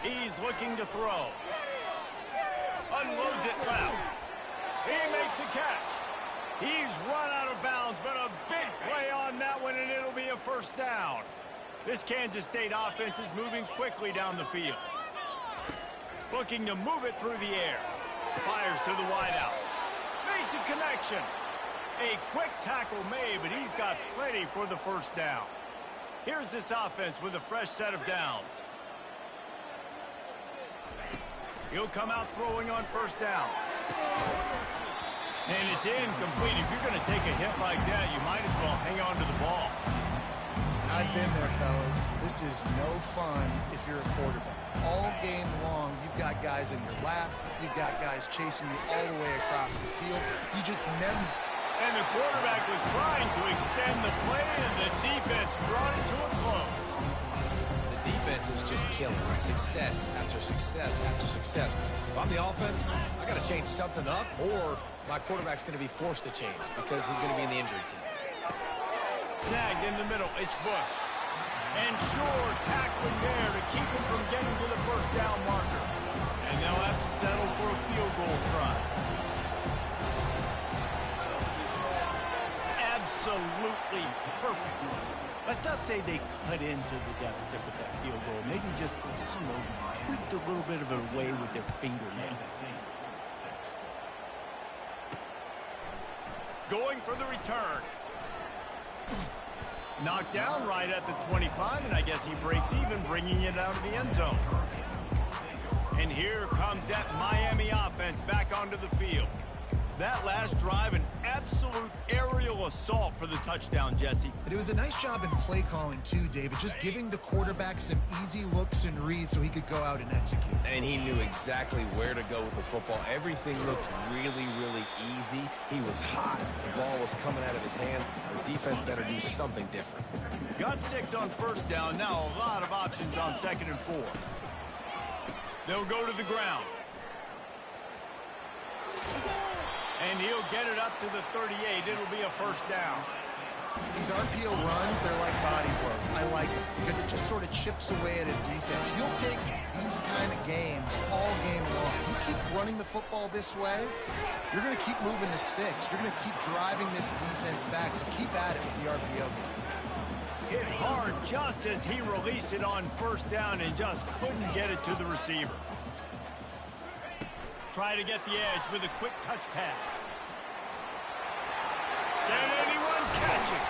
He's looking to throw. Unloads it left. He makes a catch. He's run out of bounds, but a big play on that one, and it'll be a first down. This Kansas State offense is moving quickly down the field. Looking to move it through the air. Fires to the wideout. Makes a connection. A quick tackle made, but he's got plenty for the first down. Here's this offense with a fresh set of downs. He'll come out throwing on first down. And it's incomplete. If you're going to take a hit like that, you might as well hang on to the ball. I've been there, fellas. This is no fun if you're a quarterback. All game long, you've got guys in your lap. You've got guys chasing you all the way across the field. You just never... And the quarterback was trying to extend the play, and the defense brought it to a close. The defense is just killing. Success after success after success. If I'm the offense, I got to change something up, or my quarterback's going to be forced to change because he's going to be in the injury team. Snagged in the middle. It's Bush. And sure, tackling there to keep him from getting to the first down marker. And they'll have to settle for a field goal try. Absolutely perfect. Let's not say they cut into the deficit with that field goal. Maybe just, I don't know, tweaked a little bit of it away with their fingernail. Going for the return. Knocked down right at the 25, and I guess he breaks even, bringing it out of the end zone. And here comes that Miami offense back onto the field. That last drive, an absolute aerial assault for the touchdown, Jesse. But it was a nice job in play calling, too, David, just giving the quarterback some easy looks and reads so he could go out and execute. And he knew exactly where to go with the football. Everything looked really, really easy. He was hot. The ball was coming out of his hands. The defense better do something different. Got 6 on first down. Now a lot of options on 2nd and 4. They'll go to the ground. And he'll get it up to the 38. It'll be a first down. These RPO runs, they're like body blows. I like them because it just sort of chips away at a defense. You'll take these kind of games all game long. You keep running the football this way, you're going to keep moving the sticks. You're going to keep driving this defense back, so keep at it with the RPO game. Hit hard just as he released it on first down and just couldn't get it to the receiver. Try to get the edge with a quick touch pass. Can anyone catch it?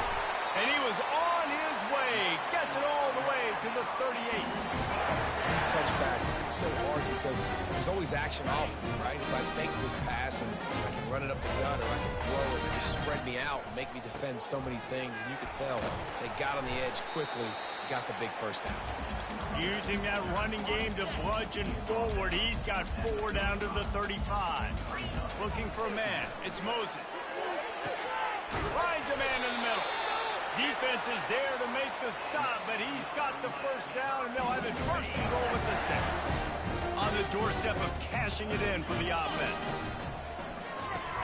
And he was on his way. Gets it all the way to the 38. These touch passes, it's so hard because there's there's always action off, right? If I fake this pass and I can run it up the gut, or I can throw it and just spread me out and make me defend so many things. And you could tell they got on the edge quickly, got the big first down. Using that running game to bludgeon forward. He's got 4 down to the 35. Looking for a man. It's Moses. Finds a man in the middle. Defense is there to make the stop, but he's got the first down, and they'll have it first and goal with the 6. On the doorstep of cashing it in for the offense.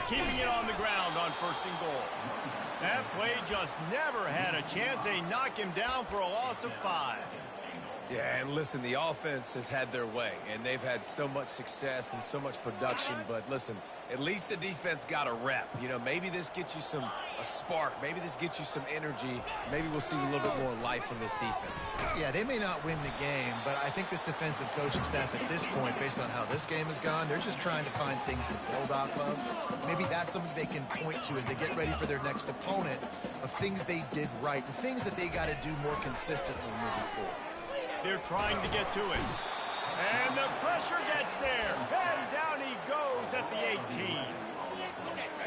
Keeping it on the ground on first and goal. That play just never had a chance. They knock him down for a loss of 5. Yeah, and listen, the offense has had their way, and they've had so much success and so much production. But listen, at least the defense got a rep. You know, maybe this gets you a spark. Maybe this gets you some energy. Maybe we'll see a little bit more life from this defense. Yeah, they may not win the game, but I think this defensive coaching staff at this point, based on how this game has gone, they're just trying to find things to build off of. Maybe that's something they can point to as they get ready for their next opponent, of things they did right and things that they got to do more consistently moving forward. They're trying to get to it. And the pressure gets there. And down he goes at the 18.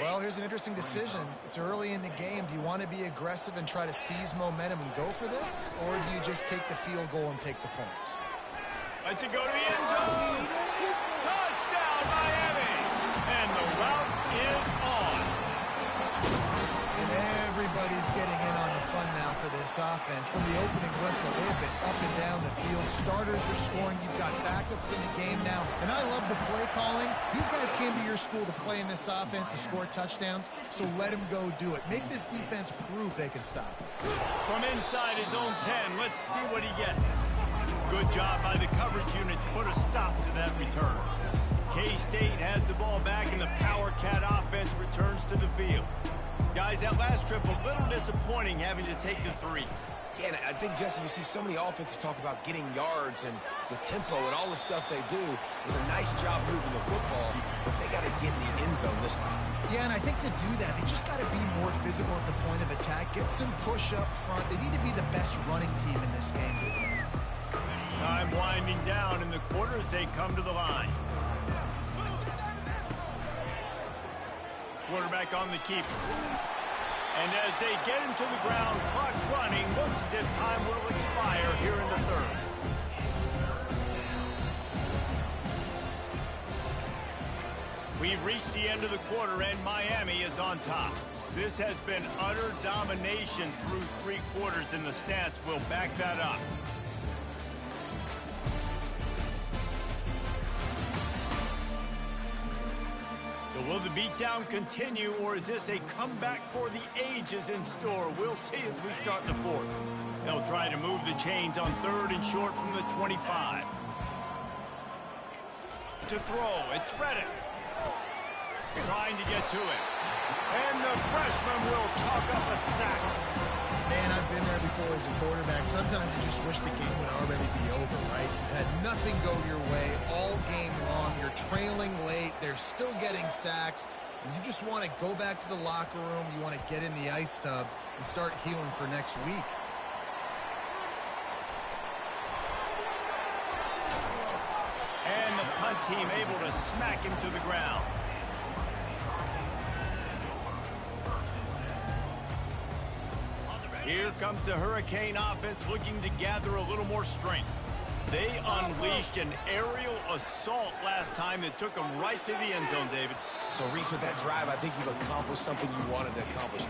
Well, here's an interesting decision. It's early in the game. Do you want to be aggressive and try to seize momentum and go for this? Or do you just take the field goal and take the points? Let's it go to the end zone. Touchdown, Miami. And the route is on. And everybody's getting in on the fun now for this offense. From the opening whistle, they've been up and down the field. Starters are scoring. You've got backups in the game now. And I love the play calling. These guys came to your school to play in this offense to score touchdowns, so let them go do it. Make this defense prove they can stop it. From inside his own 10, let's see what he gets. Good job by the coverage unit to put a stop to that return. K-State has the ball back, and the Power Cat offense returns to the field. Guys, that last trip, a little disappointing having to take the 3. Yeah, and I think, Jesse, you see so many offenses talk about getting yards and the tempo and all the stuff they do. It was a nice job moving the football, but they got to get in the end zone this time. Yeah, and I think to do that, they just got to be more physical at the point of attack, get some push up front. They need to be the best running team in this game to win. Time winding down in the quarter as they come to the line. Quarterback on the keeper. And as they get him to the ground, clock running, looks as if time will expire here in the 3rd. We've reached the end of the quarter, and Miami is on top. This has been utter domination through 3 quarters, and the stats will back that up. So will the beatdown continue, or is this a comeback for the ages in store? We'll see as we start the 4th. They'll try to move the chains on 3rd and short from the 25. To throw, it's Reddick. Trying to get to it. And the freshman will chalk up a sack. Man, I've been there before as a quarterback. Sometimes you just wish the game would already be over, right? You've had nothing go your way all game long. You're trailing late. They're still getting sacks. And you just want to go back to the locker room. You want to get in the ice tub and start healing for next week. And the punt team able to smack him to the ground. Here comes the Hurricane offense looking to gather a little more strength. They unleashed an aerial assault last time that took them right to the end zone, David. So, Reese, with that drive, I think you've accomplished something you wanted to accomplish.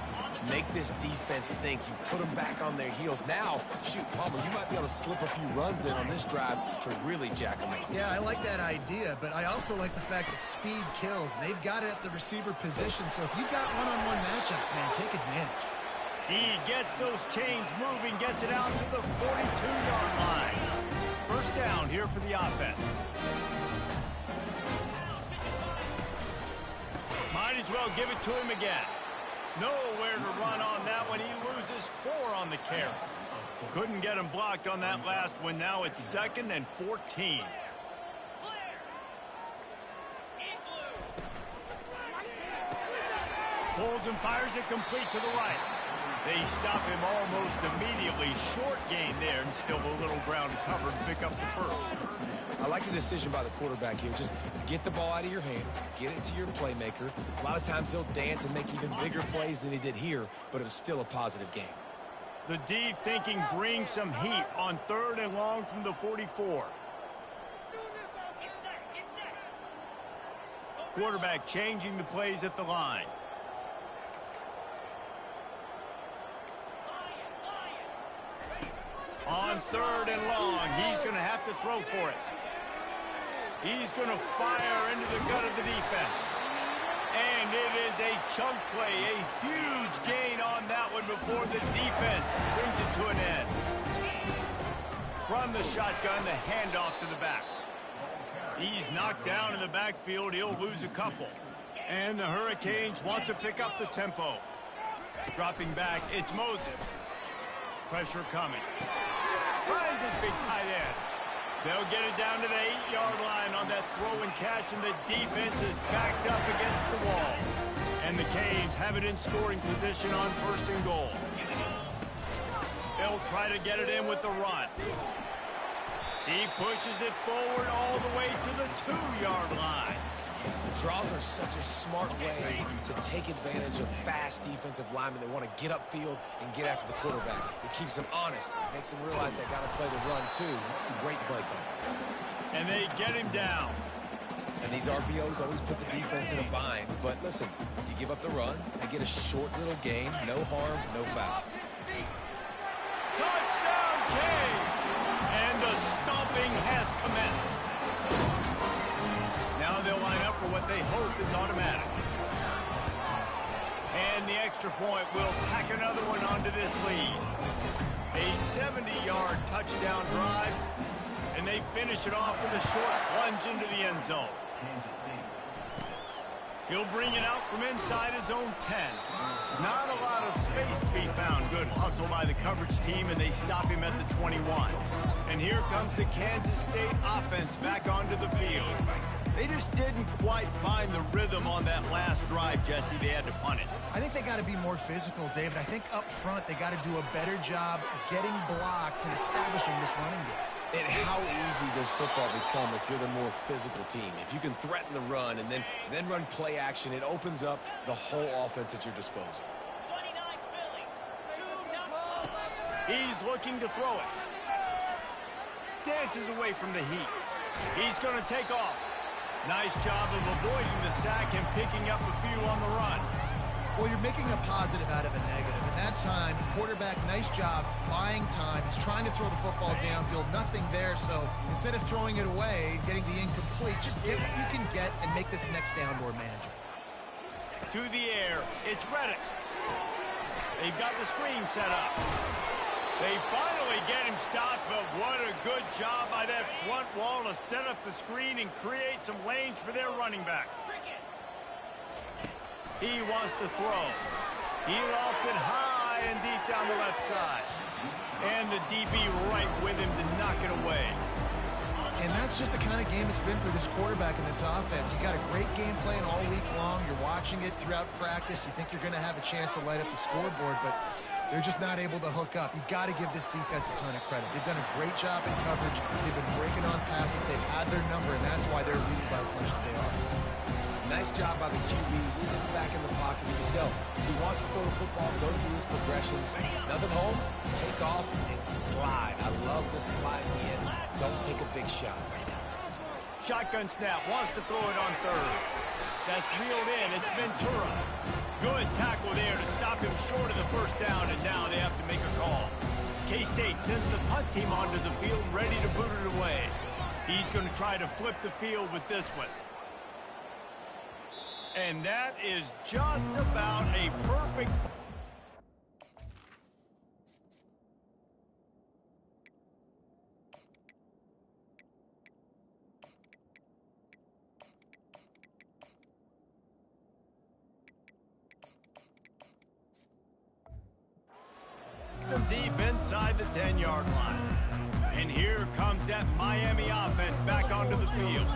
Make this defense think. You put them back on their heels. Now, shoot, Palmer, you might be able to slip a few runs in on this drive to really jack them up. Yeah, I like that idea, but I also like the fact that speed kills. And they've got it at the receiver position, so if you've got one-on-one matchups, man, take advantage. He gets those chains moving, gets it out to the 42-yard line. First down here for the offense. Might as well give it to him again. Nowhere to run on that one. He loses 4 on the carry. Couldn't get him blocked on that last one. Now it's 2nd and 14. Pulls and fires it complete to the right. They stop him almost immediately. Short gain there, and still a little ground covered to pick up the first. I like the decision by the quarterback here. Just get the ball out of your hands, get it to your playmaker. A lot of times he'll dance and make even bigger plays than he did here, but it was still a positive game. The D thinking brings some heat on 3rd and long from the 44. Quarterback changing the plays at the line. On 3rd and long, he's going to have to throw for it. He's going to fire into the gut of the defense. And it is a chunk play, a huge gain on that one before the defense brings it to an end. From the shotgun, the handoff to the back. He's knocked down in the backfield. He'll lose a couple. And the Hurricanes want to pick up the tempo. Dropping back, it's Moses. Pressure coming. Finds his big tight end. They'll get it down to the 8-yard line on that throw and catch, and the defense is backed up against the wall. And the Canes have it in scoring position on 1st and goal. They'll try to get it in with the run. He pushes it forward all the way to the 2-yard line. Draws are such a smart way to take advantage of fast defensive linemen that want to get upfield and get after the quarterback. It keeps them honest, makes them realize they got to play the run too. Great play call. And they get him down. And these RPOs always put the defense in a bind. But listen, you give up the run, they get a short little gain, no harm, no foul. Touchdown, Canes! And the stomping has commenced. Now they'll line up for what they hope is automatic. And the extra point will tack another one onto this lead. A 70-yard touchdown drive, and they finish it off with a short plunge into the end zone. He'll bring it out from inside his own 10. Not a lot of space to be found. Good hustle by the coverage team, and they stop him at the 21. And here comes the Kansas State offense back onto the field. They just didn't quite find the rhythm on that last drive, Jesse. They had to punt it. I think they got to be more physical, David. I think up front they got to do a better job getting blocks and establishing this running game. And how easy does football become if you're the more physical team? If you can threaten the run and then run play action, it opens up the whole offense at your disposal. He's looking to throw it. Dances away from the heat. He's going to take off. Nice job of avoiding the sack and picking up a few on the run. Well, you're making a positive out of a negative. And that time, quarterback, nice job, buying time. He's trying to throw the football downfield. Nothing there, so instead of throwing it away, getting the incomplete, just get what you can get and make this next down more manageable. To the air, it's Reddick. They've got the screen set up. They finally get him stopped, but what a good job by that front wall to set up the screen and create some lanes for their running back. He wants to throw. He lofts it high and deep down the left side. And the DB right with him to knock it away. And that's just the kind of game it's been for this quarterback in this offense. You got a great game plan all week long. You're watching it throughout practice. You think you're going to have a chance to light up the scoreboard, but they're just not able to hook up. You got to give this defense a ton of credit. They've done a great job in coverage. They've been breaking on passes. They've had their number, and that's why they're leading by as much as they are. Nice job by the QB, sitting back in the pocket. You can tell he wants to throw the football, go through his progressions. Nothing home, take off, and slide. I love the slide in the end. Don't take a big shot. Shotgun snap, wants to throw it on third. That's reeled in, it's Ventura. Good tackle there to stop him short of the first down, and now they have to make a call. K-State sends the punt team onto the field, ready to boot it away. He's going to try to flip the field with this one. And that is just about a perfect... Some deep inside the 10-yard line. And here comes that Miami offense back onto the field.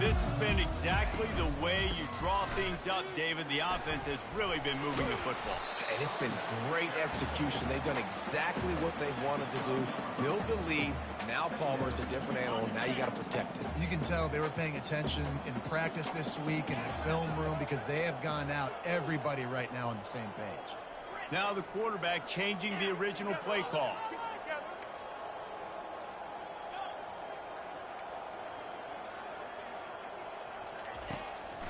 This has been exactly the way you draw things up, David. The offense has really been moving the football. And it's been great execution. They've done exactly what they've wanted to do. Build the lead. Now Palmer's a different animal. Now you got to protect it. You can tell they were paying attention in practice this week in the film room because they have gone out, everybody right now on the same page. Now the quarterback changing the original play call.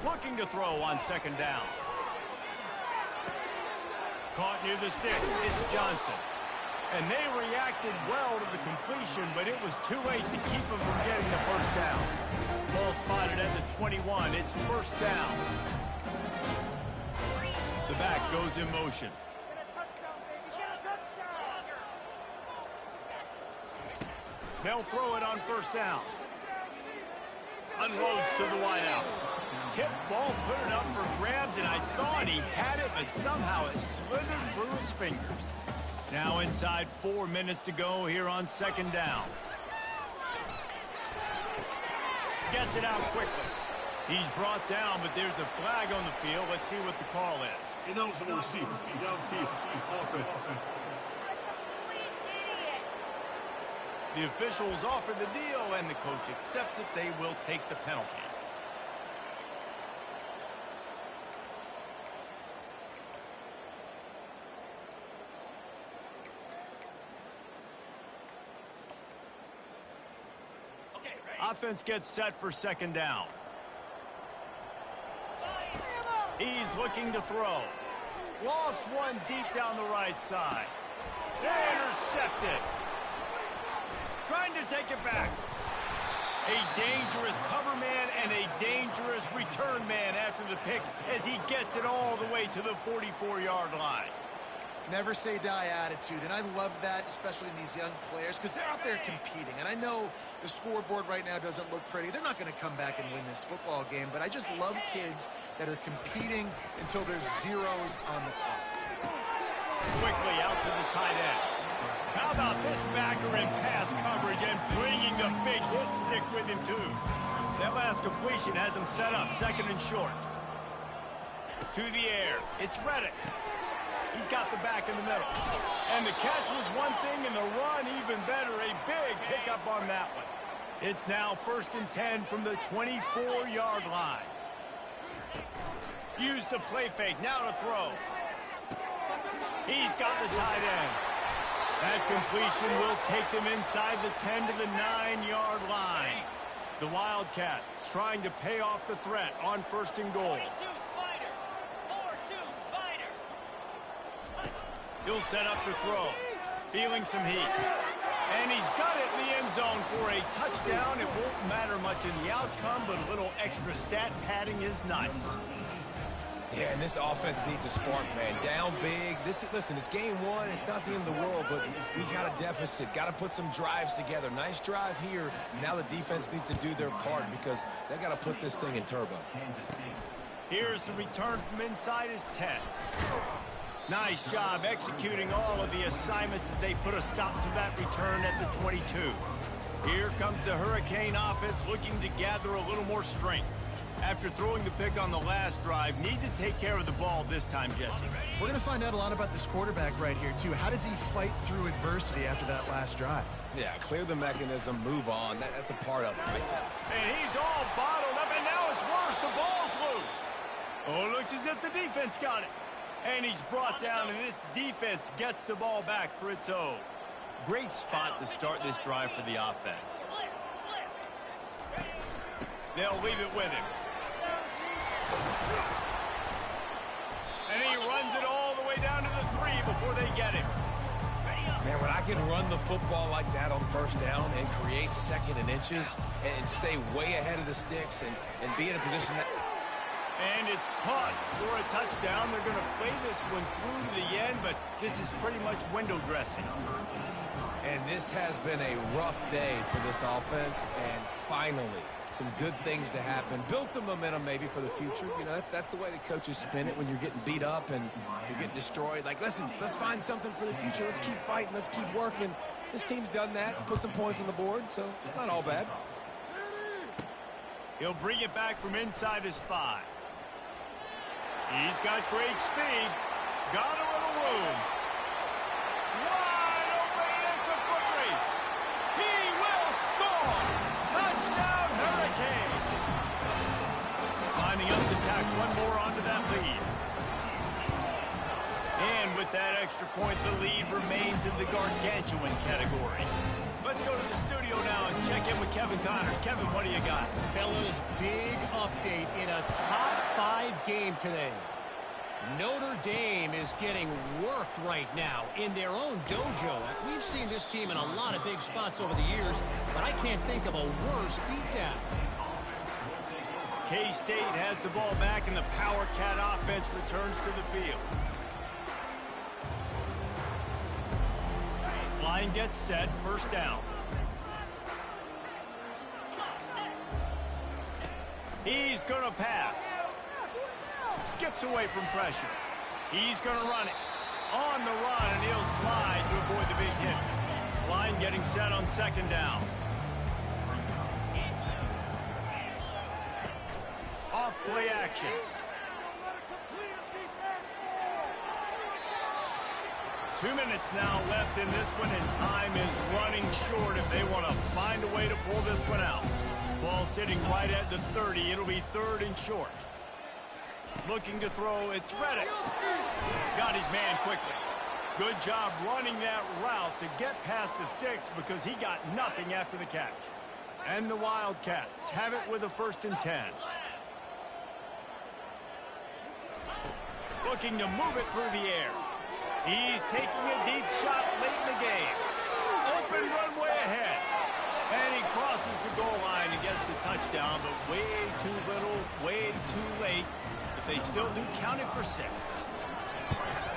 Looking to throw on second down. Caught near the sticks. It's Johnson. And they reacted well to the completion, but it was too late to keep them from getting the first down. Ball spotted at the 21. It's first down. The back goes in motion. They'll throw it on first down. Unloads to the wideout. Tip ball, put it up for grabs, and I thought he had it, but somehow it slithered through his fingers. Now inside 4 minutes to go here on second down. Gets it out quickly. He's brought down, but there's a flag on the field. Let's see what the call is. Ineligible receiver, downfield, offense. The officials offer the deal, and the coach accepts it. They will take the penalty. Offense gets set for second down. He's looking to throw. Lost one deep down the right side. Intercepted. Trying to take it back. A dangerous cover man and a dangerous return man after the pick as he gets it all the way to the 44-yard line. Never say die attitude, and I love that, especially in these young players, because they're out there competing. And I know the scoreboard right now doesn't look pretty. They're not going to come back and win this football game, but I just love kids that are competing until there's zeros on the clock. Quickly out to the tight end. How about this backer in pass coverage and bringing the big hit stick with him, too. That last completion has him set up second and short. To the air. It's Reddick. He's got the back in the middle. And the catch was one thing, and the run even better. A big pickup on that one. It's now 1st and 10 from the 24-yard line. Use the play fake. Now to throw. He's got the tight end. That completion will take them inside the 10 to the 9-yard line. The Wildcats trying to pay off the threat on 1st and goal. He'll set up to throw. Feeling some heat. And he's got it in the end zone for a touchdown. It won't matter much in the outcome, but a little extra stat padding is nice. Yeah, and this offense needs a spark, man. Down big. Listen, it's game one. It's not the end of the world, but we got a deficit. Got to put some drives together. Nice drive here. Now the defense needs to do their part because they got to put this thing in turbo. Here's the return from inside his 10. Nice job executing all of the assignments as they put a stop to that return at the 22. Here comes the Hurricane offense looking to gather a little more strength. After throwing the pick on the last drive, need to take care of the ball this time, Jesse. We're going to find out a lot about this quarterback right here, too. How does he fight through adversity after that last drive? Yeah, clear the mechanism, move on. That's a part of it, right? And he's all bottled up, and now it's worse. The ball's loose. Oh, it looks as if the defense got it. And he's brought down, and this defense gets the ball back for its own. Great spot to start this drive for the offense. They'll leave it with him. And he runs it all the way down to the 3 before they get him. Man, when I can run the football like that on first down and create second and inches and stay way ahead of the sticks and be in a position that... And it's caught for a touchdown. They're going to play this one through to the end, but this is pretty much window dressing. And this has been a rough day for this offense, and finally, some good things to happen. Build some momentum maybe for the future. You know, that's the way the coaches spin it when you're getting beat up and you're getting destroyed. Like, listen, let's find something for the future. Let's keep fighting. Let's keep working. This team's done that, put some points on the board, so it's not all bad. He'll bring it back from inside his 5. He's got great speed. Got a little room. Wide open. It's a foot race. He will score. Touchdown, Hurricane. Lining up to tack one more onto that lead. And with that extra point, the lead remains in the gargantuan category. Let's go to the studio now and check in with Kevin Connors. Kevin, what do you got? Fellas, big update in a top 5 game today. Notre Dame is getting worked right now in their own dojo. We've seen this team in a lot of big spots over the years, but I can't think of a worse beatdown. K-State has the ball back, and the Power Cat offense returns to the field. Line gets set, first down. He's going to pass. Skips away from pressure. He's going to run it. On the run, and he'll slide to avoid the big hit. Line getting set on second down. Off play action. 2 minutes now left in this one, and time is running short if they want to find a way to pull this one out. Ball sitting right at the 30. It'll be 3rd and short. Looking to throw, it's Reddick. Got his man quickly. Good job running that route to get past the sticks because he got nothing after the catch. And the Wildcats have it with a 1st and 10. Looking to move it through the air. He's taking a deep shot late in the game. Open runway ahead. And he crosses the goal line and gets the touchdown, but way too little, way too late. But they still do count it for 6.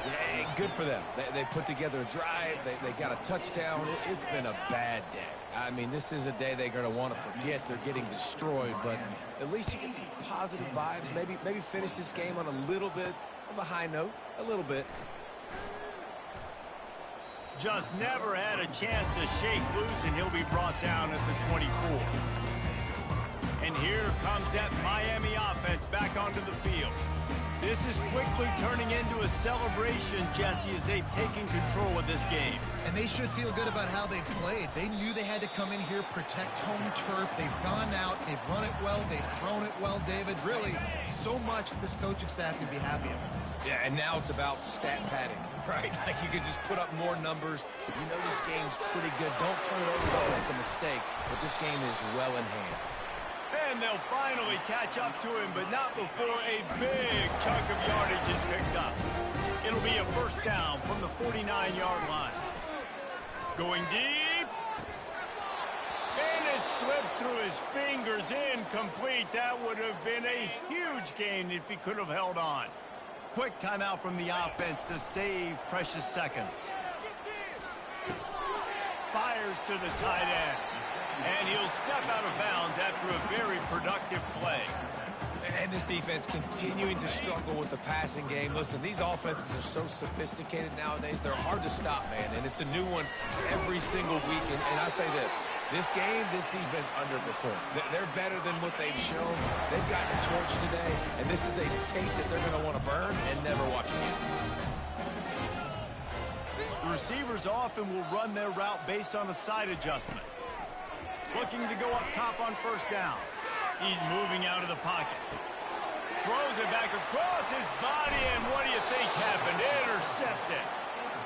Yeah, good for them. They put together a drive. They got a touchdown. It's been a bad day. I mean, this is a day they're going to want to forget. They're getting destroyed, but at least you get some positive vibes. Maybe finish this game on a little bit of a high note, a little bit. Just never had a chance to shake loose, and he'll be brought down at the 24. And here comes that Miami offense back onto the field. This is quickly turning into a celebration, Jesse, as they've taken control of this game. And they should feel good about how they've played. They knew they had to come in here, protect home turf. They've gone out, they've run it well, they've thrown it well, David. Really, so much that this coaching staff can be happy about. Yeah, and now it's about stat padding, right? Like you can just put up more numbers. You know this game's pretty good. Don't turn it over, don't make a mistake. But this game is well in hand. And they'll finally catch up to him, but not before a big chunk of yardage is picked up. It'll be a 1st down from the 49-yard line. Going deep. And it slips through his fingers, incomplete. That would have been a huge gain if he could have held on. Quick timeout from the offense to save precious seconds. Fires to the tight end. And he'll step out of bounds after a very productive play. And this defense continuing to struggle with the passing game. Listen, these offenses are so sophisticated nowadays. They're hard to stop, man. And it's a new one every single week. And I say this game, this defense underperformed. They're better than what they've shown. They've gotten torched today. And this is a tape that they're going to want to burn and never watch again. The receivers often will run their route based on a side adjustment. Looking to go up top on 1st down. He's moving out of the pocket. Throws it back across his body, and what do you think happened? Intercepted.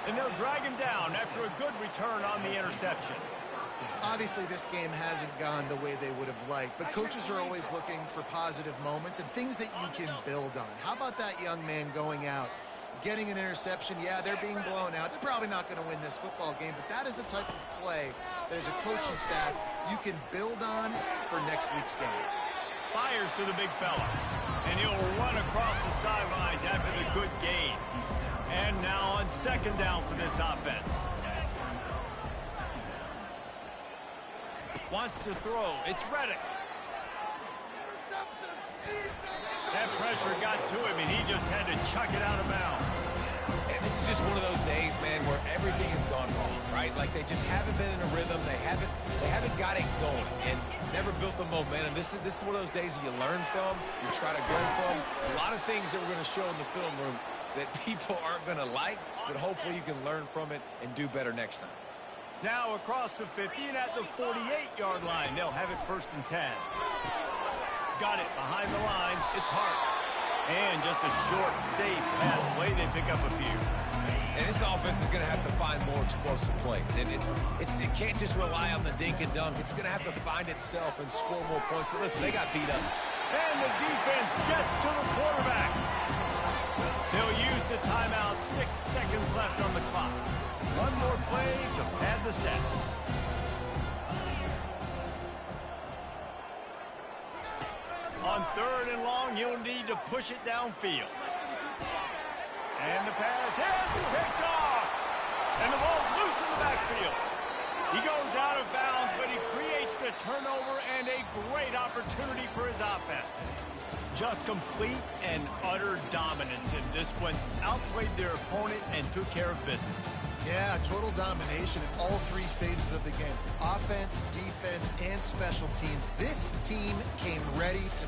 And they'll drag him down after a good return on the interception. Obviously, this game hasn't gone the way they would have liked, but coaches are always looking for positive moments and things that you can build on. How about that young man going out, getting an interception? Yeah, they're being blown out. They're probably not going to win this football game, but that is the type of play that as a coaching staff you can build on for next week's game. Fires to the big fella, and he'll run across the sidelines after the good gain. And now on 2nd down for this offense. Wants to throw. It's Reddick. That pressure got to him, and he just had to chuck it out of bounds. And this is just one of those days, man, where everything has gone wrong, right? right? Like they just haven't been in a rhythm. They haven't got it going and never built the momentum. This is one of those days that you learn from, you try to grow from. A lot of things that we're going to show in the film room that people aren't going to like, but hopefully you can learn from it and do better next time. Now across the 50 and at the 48-yard line, they'll have it 1st and 10. Got it behind the line. It's Hart. And just a short, safe pass play. They pick up a few. And this offense is going to have to find more explosive plays. And it can't just rely on the dink and dunk. It's going to have to find itself and score more points. Listen, they got beat up. And the defense gets to the quarterback. They'll use the timeout. 6 seconds left on the clock. One more play to pad the stats. On 3rd and long, he'll need to push it downfield. And the pass is picked off. And the ball's loose in the backfield. He goes out of bounds, but he creates the turnover and a great opportunity for his offense. Just complete and utter dominance in this one. Outplayed their opponent and took care of business. Yeah, total domination in all 3 phases of the game. Offense, defense, and special teams. This team came ready to